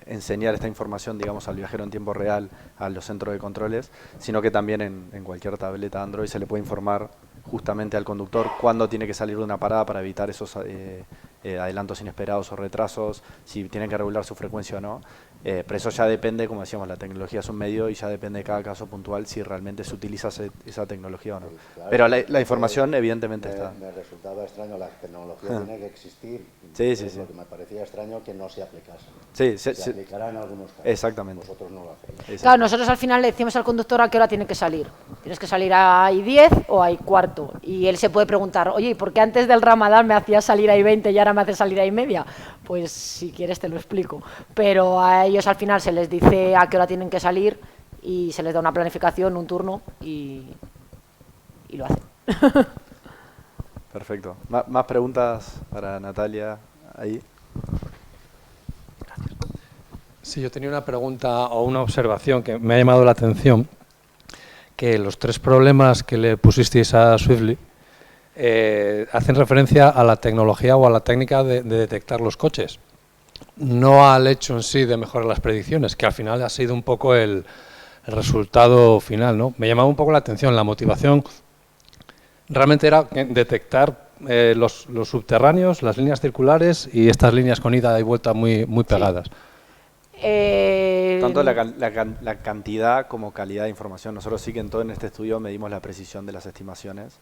enseñar esta información, digamos, al viajero en tiempo real a los centros de controles, sino que también en cualquier tableta Android se le puede informar justamente al conductor cuándo tiene que salir de una parada para evitar esos adelantos inesperados o retrasos, si tienen que regular su frecuencia o no. Pero eso ya depende, como decíamos, la tecnología es un medio y ya depende de cada caso puntual si realmente se utiliza esa tecnología o no. Claro, pero la información evidentemente está. Me resultaba extraño, la tecnología tiene que existir. Sí. Lo que me parecía extraño que no se aplicase. Sí, se aplicará en algunos casos. Exactamente. Vosotros no lo hacéis. Claro, nosotros al final le decimos al conductor a qué hora tiene que salir. Tienes que salir a I10 o a I4. Y él se puede preguntar, oye, ¿y por qué antes del Ramadán me hacías salir a I20 y ahora me haces salir a I media? Pues si quieres te lo explico. Pero a ellos al final se les dice a qué hora tienen que salir y se les da una planificación, un turno y lo hacen. Perfecto. ¿Más preguntas para Natalia ahí? Sí, yo tenía una pregunta o una observación que me ha llamado la atención, que los 3 problemas que le pusisteis a Swiftly hacen referencia a la tecnología o a la técnica de detectar los coches, no al hecho en sí de mejorar las predicciones, que al final ha sido un poco el resultado final, ¿no? Me llamaba un poco la atención, la motivación realmente era detectar los subterráneos, las líneas circulares y estas líneas con ida y vuelta muy pegadas. Tanto la cantidad como calidad de información. Nosotros sí que en este estudio medimos la precisión de las estimaciones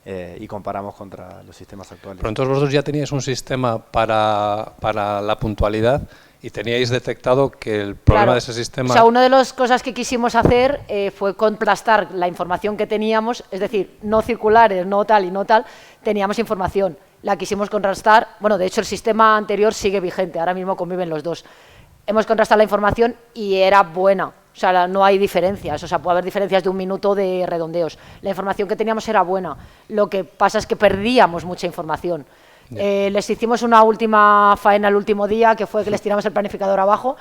y comparamos contra los sistemas actuales. Pero entonces vosotros ya teníais un sistema para la puntualidad y teníais detectado que el problema de ese sistema... O sea, una de las cosas que quisimos hacer fue contrastar la información que teníamos, es decir, no circulares, no tal y no tal, teníamos información. La quisimos contrastar, bueno, de hecho el sistema anterior sigue vigente, ahora mismo conviven los dos. Hemos contrastado la información y era buena, o sea, no hay diferencias, o sea, puede haber diferencias de 1 minuto de redondeos. La información que teníamos era buena, lo que pasa es que perdíamos mucha información. Les hicimos una última faena el último día, que fue que les tiramos el planificador abajo,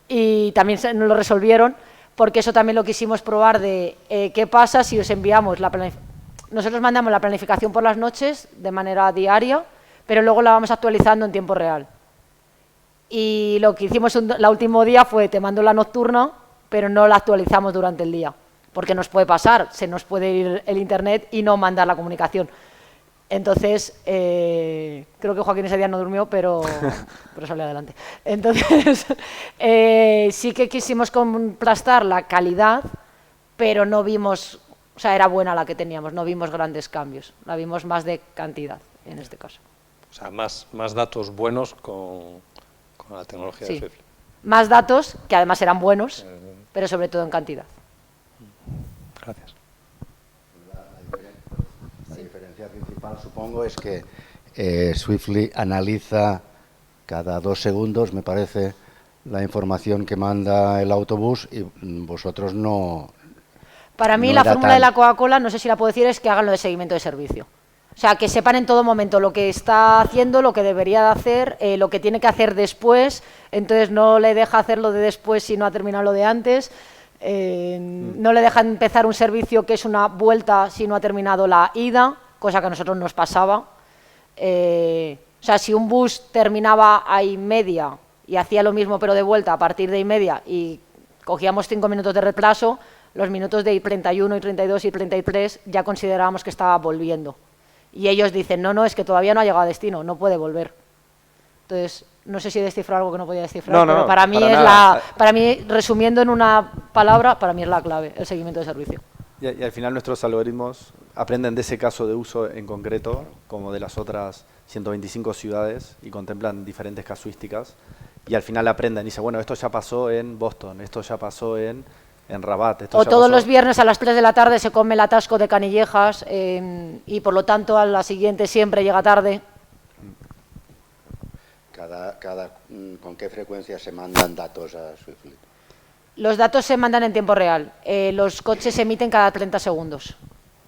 y también nos lo resolvieron, porque eso también lo quisimos probar de qué pasa si os enviamos la planificación. Nosotros mandamos la planificación por las noches de manera diaria, pero luego la vamos actualizando en tiempo real. Y lo que hicimos el último día fue, te mando la nocturna, pero no la actualizamos durante el día, porque nos puede pasar, se nos puede ir el internet y no mandar la comunicación. Entonces, creo que Joaquín ese día no durmió, pero salió adelante. Entonces, sí que quisimos contrastar la calidad, pero no vimos, o sea, era buena la que teníamos, no vimos grandes cambios, la vimos más de cantidad en este caso. O sea, más datos buenos con la tecnología de Swiftly. Más datos, que además eran buenos, pero sobre todo en cantidad. Gracias. La diferencia principal, supongo, es que Swiftly analiza cada 2 segundos, me parece, la información que manda el autobús y vosotros no. Para mí, no la era fórmula de tan- la Coca-Cola, no sé si la puedo decir, es que hagan lo de seguimiento de servicio. O sea, que sepan en todo momento lo que está haciendo, lo que debería de hacer, lo que tiene que hacer después. Entonces no le deja hacer lo de después si no ha terminado lo de antes. No le deja empezar un servicio que es una vuelta si no ha terminado la ida, cosa que a nosotros nos pasaba. O sea, si un bus terminaba a y media y hacía lo mismo pero de vuelta a partir de y media y cogíamos 5 minutos de retraso, los minutos de I31, I32 y I33 ya considerábamos que estaba volviendo. Y ellos dicen, no, es que todavía no ha llegado a destino, no puede volver. Entonces, no sé si descifro algo que no podía descifrar, pero para mí para mí, resumiendo en una palabra, para mí es la clave, el seguimiento de servicio. Y al final nuestros algoritmos aprenden de ese caso de uso en concreto, como de las otras 125 ciudades, y contemplan diferentes casuísticas, y al final aprenden y dicen, bueno, esto ya pasó en Boston, esto ya pasó en Rabat. O todos los viernes a las 3 de la tarde se come el atasco de Canillejas y por lo tanto a la siguiente siempre llega tarde. ¿Con qué frecuencia se mandan datos a Swiftly? Los datos se mandan en tiempo real. Los coches se emiten cada 30 segundos.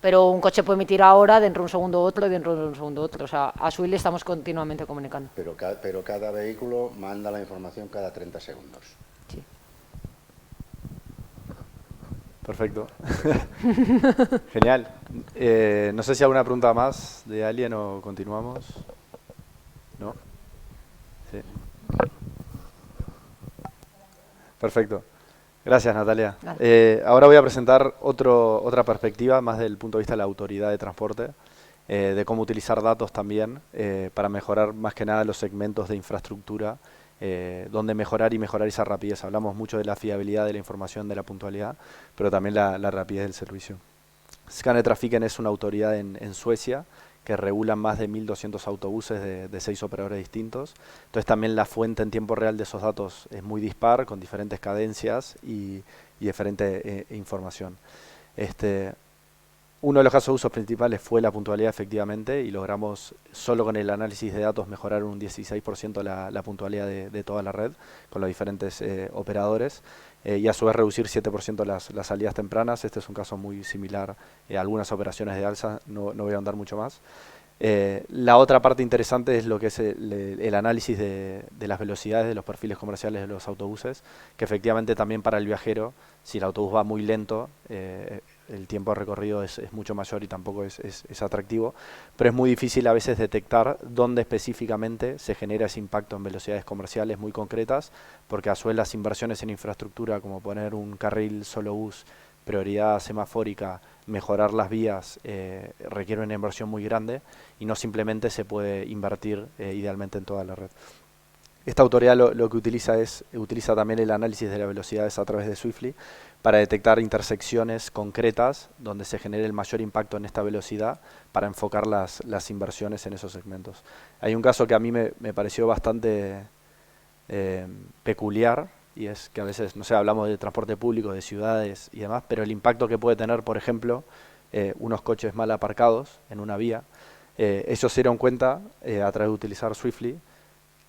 Pero un coche puede emitir ahora, dentro de un segundo otro y dentro de un segundo otro. O sea, a Swiftly estamos continuamente comunicando. Pero cada vehículo manda la información cada 30 segundos. Sí. Perfecto. Genial. No sé si hay alguna pregunta más de alguien o continuamos. ¿No? Sí. Perfecto. Gracias, Natalia. Ahora voy a presentar otra perspectiva, más del punto de vista de la autoridad de transporte, de cómo utilizar datos también para mejorar más que nada los segmentos de infraestructura, donde mejorar esa rapidez. Hablamos mucho de la fiabilidad de la información, de la puntualidad, pero también la rapidez del servicio. Skanetrafiken es una autoridad en Suecia que regulan más de 1.200 autobuses de 6 operadores distintos. Entonces también la fuente en tiempo real de esos datos es muy dispar, con diferentes cadencias y diferente información. Uno de los casos de usos principales fue la puntualidad, efectivamente, y logramos solo con el análisis de datos mejorar un 16% la puntualidad de toda la red con los diferentes operadores. Y a su vez reducir 7% las salidas tempranas. Este es un caso muy similar a algunas operaciones de alza, no voy a ahondar mucho más. La otra parte interesante es lo que es el análisis de las velocidades de los perfiles comerciales de los autobuses, que efectivamente también para el viajero, si el autobús va muy lento, el tiempo de recorrido es mucho mayor y tampoco es atractivo, pero es muy difícil a veces detectar dónde específicamente se genera ese impacto en velocidades comerciales muy concretas, porque a su vez las inversiones en infraestructura, como poner un carril solo bus, prioridad semafórica, mejorar las vías, requiere una inversión muy grande y no simplemente se puede invertir idealmente en toda la red. Esta autoridad lo que utiliza también el análisis de las velocidades a través de Swiftly para detectar intersecciones concretas donde se genere el mayor impacto en esta velocidad para enfocar las inversiones en esos segmentos. Hay un caso que a mí me pareció bastante peculiar, y es que a veces, no sé, hablamos de transporte público, de ciudades y demás, pero el impacto que puede tener, por ejemplo, unos coches mal aparcados en una vía. Ellos se dieron cuenta, a través de utilizar Swiftly,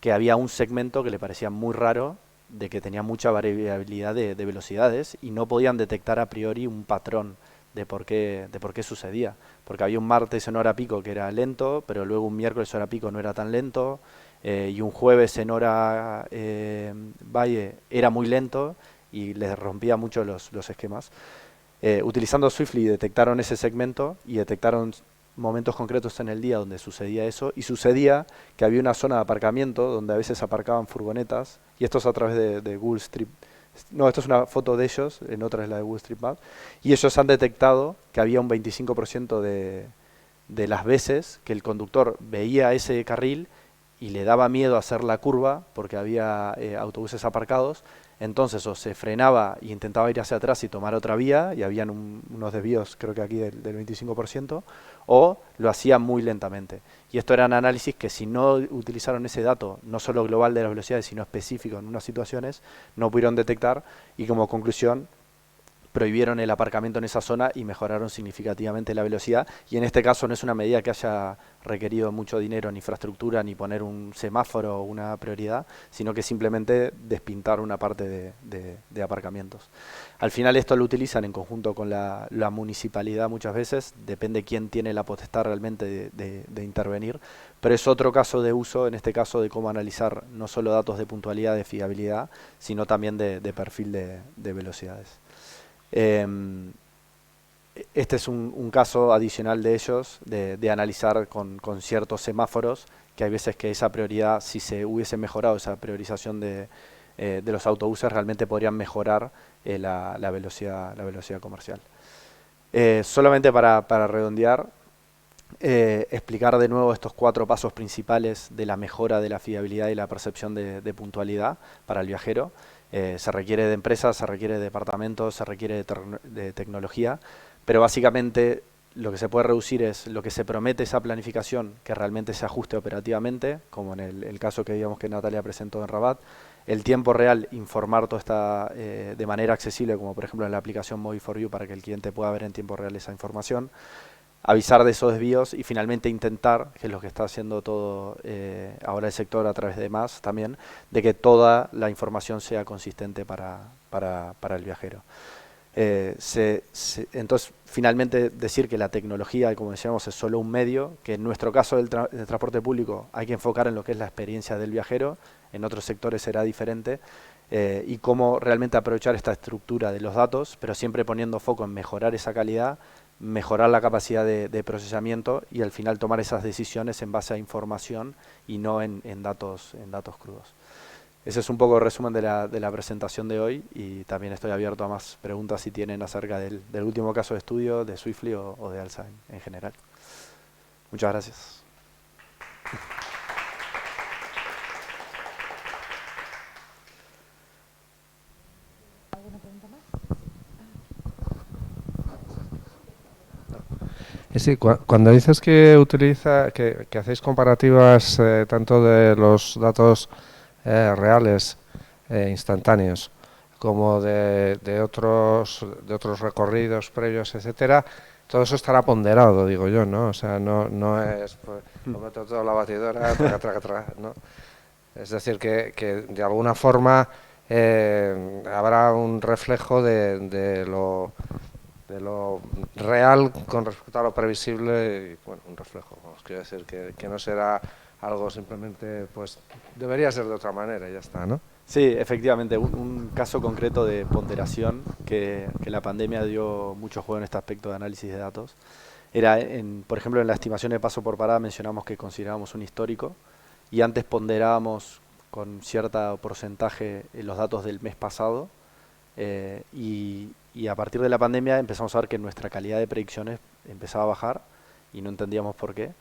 que había un segmento que le parecía muy raro, de que tenía mucha variabilidad de velocidades y no podían detectar a priori un patrón de por qué sucedía. Porque había un martes en hora pico que era lento, pero luego un miércoles hora pico no era tan lento, y un jueves en hora valle era muy lento y les rompía mucho los esquemas. Utilizando Swiftly detectaron ese segmento y detectaron momentos concretos en el día donde sucedía eso, y sucedía que había una zona de aparcamiento donde a veces aparcaban furgonetas, y esto es a través de Google Street. No, esto es una foto de ellos, en otra es la de Google Street Map, y ellos han detectado que había un 25% de las veces que el conductor veía ese carril y le daba miedo hacer la curva porque había autobuses aparcados, entonces o se frenaba y intentaba ir hacia atrás y tomar otra vía, y habían unos desvíos creo que aquí del 25%, o lo hacía muy lentamente. Y esto eran análisis que, si no utilizaron ese dato, no solo global de las velocidades, sino específico en unas situaciones, no pudieron detectar, y como conclusión prohibieron el aparcamiento en esa zona y mejoraron significativamente la velocidad. Y en este caso no es una medida que haya requerido mucho dinero en infraestructura ni poner un semáforo o una prioridad, sino que simplemente despintar una parte de aparcamientos. Al final esto lo utilizan en conjunto con la municipalidad muchas veces, depende quién tiene la potestad realmente de intervenir, pero es otro caso de uso, en este caso, de cómo analizar no solo datos de puntualidad, de fiabilidad, sino también de perfil de velocidades. Este es un caso adicional de ellos, de analizar con ciertos semáforos, que hay veces que esa prioridad, si se hubiese mejorado esa priorización de los autobuses, realmente podrían mejorar la velocidad comercial. Solamente para redondear, explicar de nuevo estos 4 pasos principales de la mejora de la fiabilidad y la percepción de puntualidad para el viajero. Se requiere de empresas, se requiere de departamentos, se requiere de tecnología, pero básicamente lo que se puede reducir es lo que se promete, esa planificación, que realmente se ajuste operativamente, como en el caso que digamos que Natalia presentó en Rabat, el tiempo real, informar todo está de manera accesible, como por ejemplo en la aplicación Mobi4U, para que el cliente pueda ver en tiempo real esa información, avisar de esos desvíos, y finalmente intentar, que es lo que está haciendo todo ahora el sector a través de más también, de que toda la información sea consistente para el viajero. Entonces, finalmente decir que la tecnología, como decíamos, es solo un medio, que en nuestro caso del transporte público hay que enfocar en lo que es la experiencia del viajero, en otros sectores será diferente, y cómo realmente aprovechar esta estructura de los datos, pero siempre poniendo foco en mejorar esa calidad, mejorar la capacidad de procesamiento, y al final tomar esas decisiones en base a información y no en datos crudos. Ese es un poco el resumen de la presentación de hoy, y también estoy abierto a más preguntas si tienen acerca del último caso de estudio de Swiftly o de ALSA en general. Muchas gracias. Sí, cuando dices que que hacéis comparativas tanto de los datos reales, instantáneos, como de otros recorridos previos, etcétera, todo eso estará ponderado, digo yo, ¿no? O sea, no es, pues, lo meto todo en la batidora, ¿no? Es decir, que de alguna forma habrá un reflejo de lo real con respecto a lo previsible, y bueno, un reflejo, quiero decir que no será algo simplemente, pues debería ser de otra manera y ya está, ¿no? Sí, efectivamente, un caso concreto de ponderación que la pandemia dio mucho juego en este aspecto de análisis de datos. Era, por ejemplo, en la estimación de paso por parada mencionamos que considerábamos un histórico, y antes ponderábamos con cierto porcentaje los datos del mes pasado, y a partir de la pandemia empezamos a ver que nuestra calidad de predicciones empezaba a bajar y no entendíamos por qué.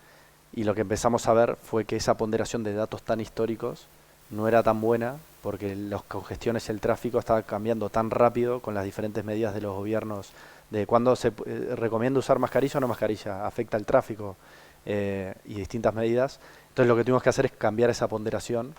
Y lo que empezamos a ver fue que esa ponderación de datos tan históricos no era tan buena, porque las congestiones, el tráfico estaba cambiando tan rápido con las diferentes medidas de los gobiernos de cuándo se recomienda usar mascarilla o no mascarilla, afecta el tráfico, y distintas medidas. Entonces lo que tuvimos que hacer es cambiar esa ponderación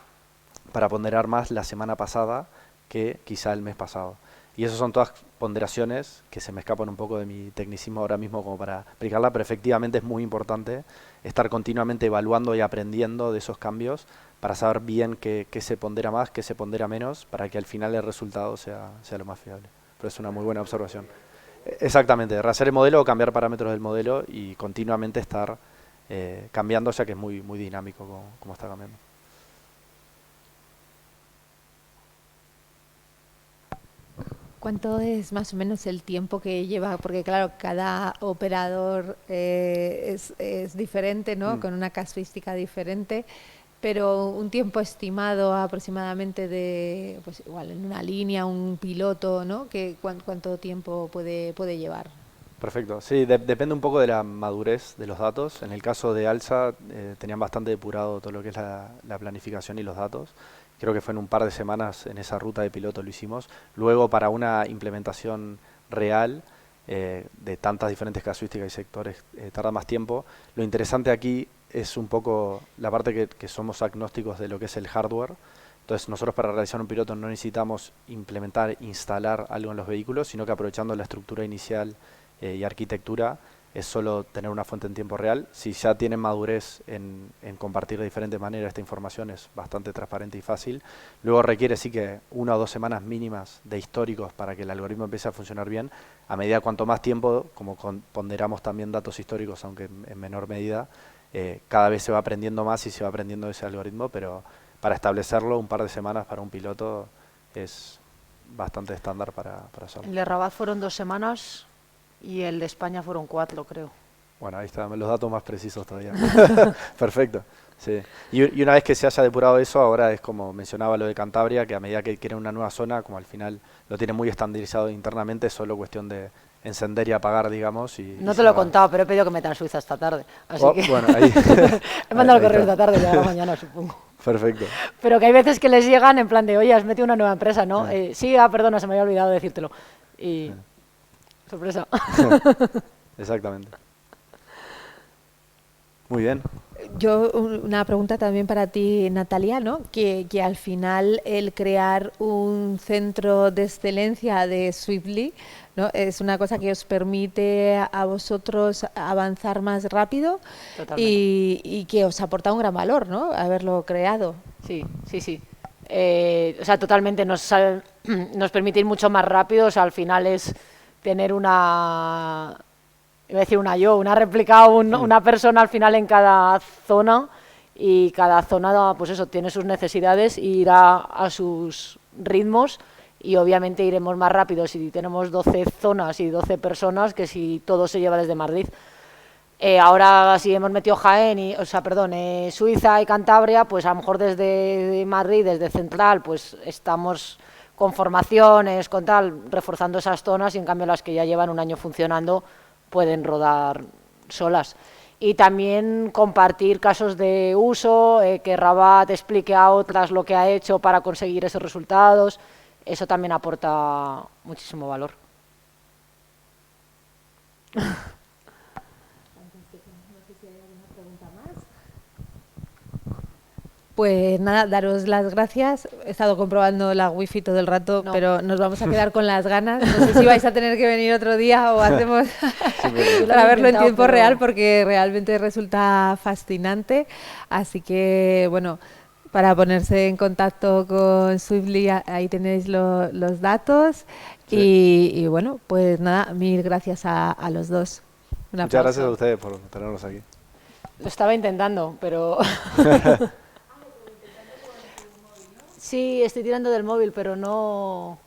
para ponderar más la semana pasada que quizá el mes pasado. Y esas son todas ponderaciones que se me escapan un poco de mi tecnicismo ahora mismo como para explicarla, pero efectivamente es muy importante estar continuamente evaluando y aprendiendo de esos cambios para saber bien qué se pondera más, qué se pondera menos, para que al final el resultado sea lo más fiable. Pero es una muy buena observación. Exactamente, rehacer el modelo o cambiar parámetros del modelo y continuamente estar cambiando, ya que es muy, muy dinámico como está cambiando. ¿Cuánto es más o menos el tiempo que lleva? Porque claro, cada operador es diferente, ¿no? Con una casuística diferente, pero un tiempo estimado aproximadamente de, pues igual en una línea, un piloto, ¿no? ¿Cuánto tiempo puede llevar? Perfecto, sí, depende un poco de la madurez de los datos. En el caso de Alsa tenían bastante depurado todo lo que es la planificación y los datos. Creo que fue en un par de semanas en esa ruta de piloto lo hicimos. Luego para una implementación real de tantas diferentes casuísticas y sectores tarda más tiempo. Lo interesante aquí es un poco la parte que somos agnósticos de lo que es el hardware. Entonces nosotros para realizar un piloto no necesitamos implementar, instalar algo en los vehículos, sino que aprovechando la estructura inicial y arquitectura es solo tener una fuente en tiempo real. Si ya tienen madurez en compartir de diferentes maneras esta información, es bastante transparente y fácil. Luego requiere sí que 1 o 2 semanas mínimas de históricos para que el algoritmo empiece a funcionar bien. A medida cuanto más tiempo, como ponderamos también datos históricos, aunque en menor medida, cada vez se va aprendiendo más y se va aprendiendo ese algoritmo, pero para establecerlo un par de semanas para un piloto es bastante estándar para hacerlo. El de Rabat fueron 2 semanas y el de España fueron 4, creo. Bueno, ahí están los datos más precisos todavía. Perfecto. Sí. Y una vez que se haya depurado eso, ahora es como mencionaba lo de Cantabria, que a medida que quieren una nueva zona, como al final lo tienen muy estandarizado internamente, es solo cuestión de encender y apagar, digamos. No te lo he contado, pero he pedido que metan Suiza esta tarde. Así que bueno, ahí. he mandado el correo esta tarde, ya mañana supongo. Perfecto. Pero que hay veces que les llegan en plan de, oye, has metido una nueva empresa, ¿no? Sí, perdona, se me había olvidado decírtelo. Y sorpresa. Exactamente. Muy bien. Yo una pregunta también para ti, Natalia, ¿no? Que al final el crear un centro de excelencia de Swiftly, ¿no? Es una cosa que os permite a vosotros avanzar más rápido y que os aporta un gran valor, ¿no? Haberlo creado. Sí. O sea, totalmente nos permite ir mucho más rápido. O sea, al final es tener una réplica, una persona al final en cada zona, y cada zona, pues eso, tiene sus necesidades y irá a sus ritmos, y obviamente iremos más rápido si tenemos 12 zonas y 12 personas que si todo se lleva desde Madrid. Ahora si hemos metido Jaén, Suiza y Cantabria, pues a lo mejor desde Madrid, desde Central, pues estamos con formaciones, con tal, reforzando esas zonas, y en cambio las que ya llevan un año funcionando pueden rodar solas. Y también compartir casos de uso, que Rabat explique a otras lo que ha hecho para conseguir esos resultados, eso también aporta muchísimo valor. Pues nada, daros las gracias. He estado comprobando la wifi todo el rato, pero nos vamos a quedar con las ganas. No sé si vais a tener que venir otro día o hacemos para verlo en tiempo real, porque realmente resulta fascinante. Así que, bueno, para ponerse en contacto con Swiftly, ahí tenéis los datos. Sí. Y bueno, pues nada, mil gracias a los dos. Muchas gracias a ustedes por tenernos aquí. Lo estaba intentando, pero... Sí, estoy tirando del móvil, pero no...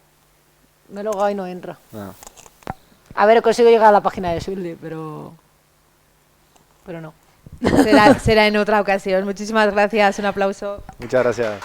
Me he logado y no entra. No. A ver, consigo llegar a la página de Swiftly, pero no. Será en otra ocasión. Muchísimas gracias. Un aplauso. Muchas gracias.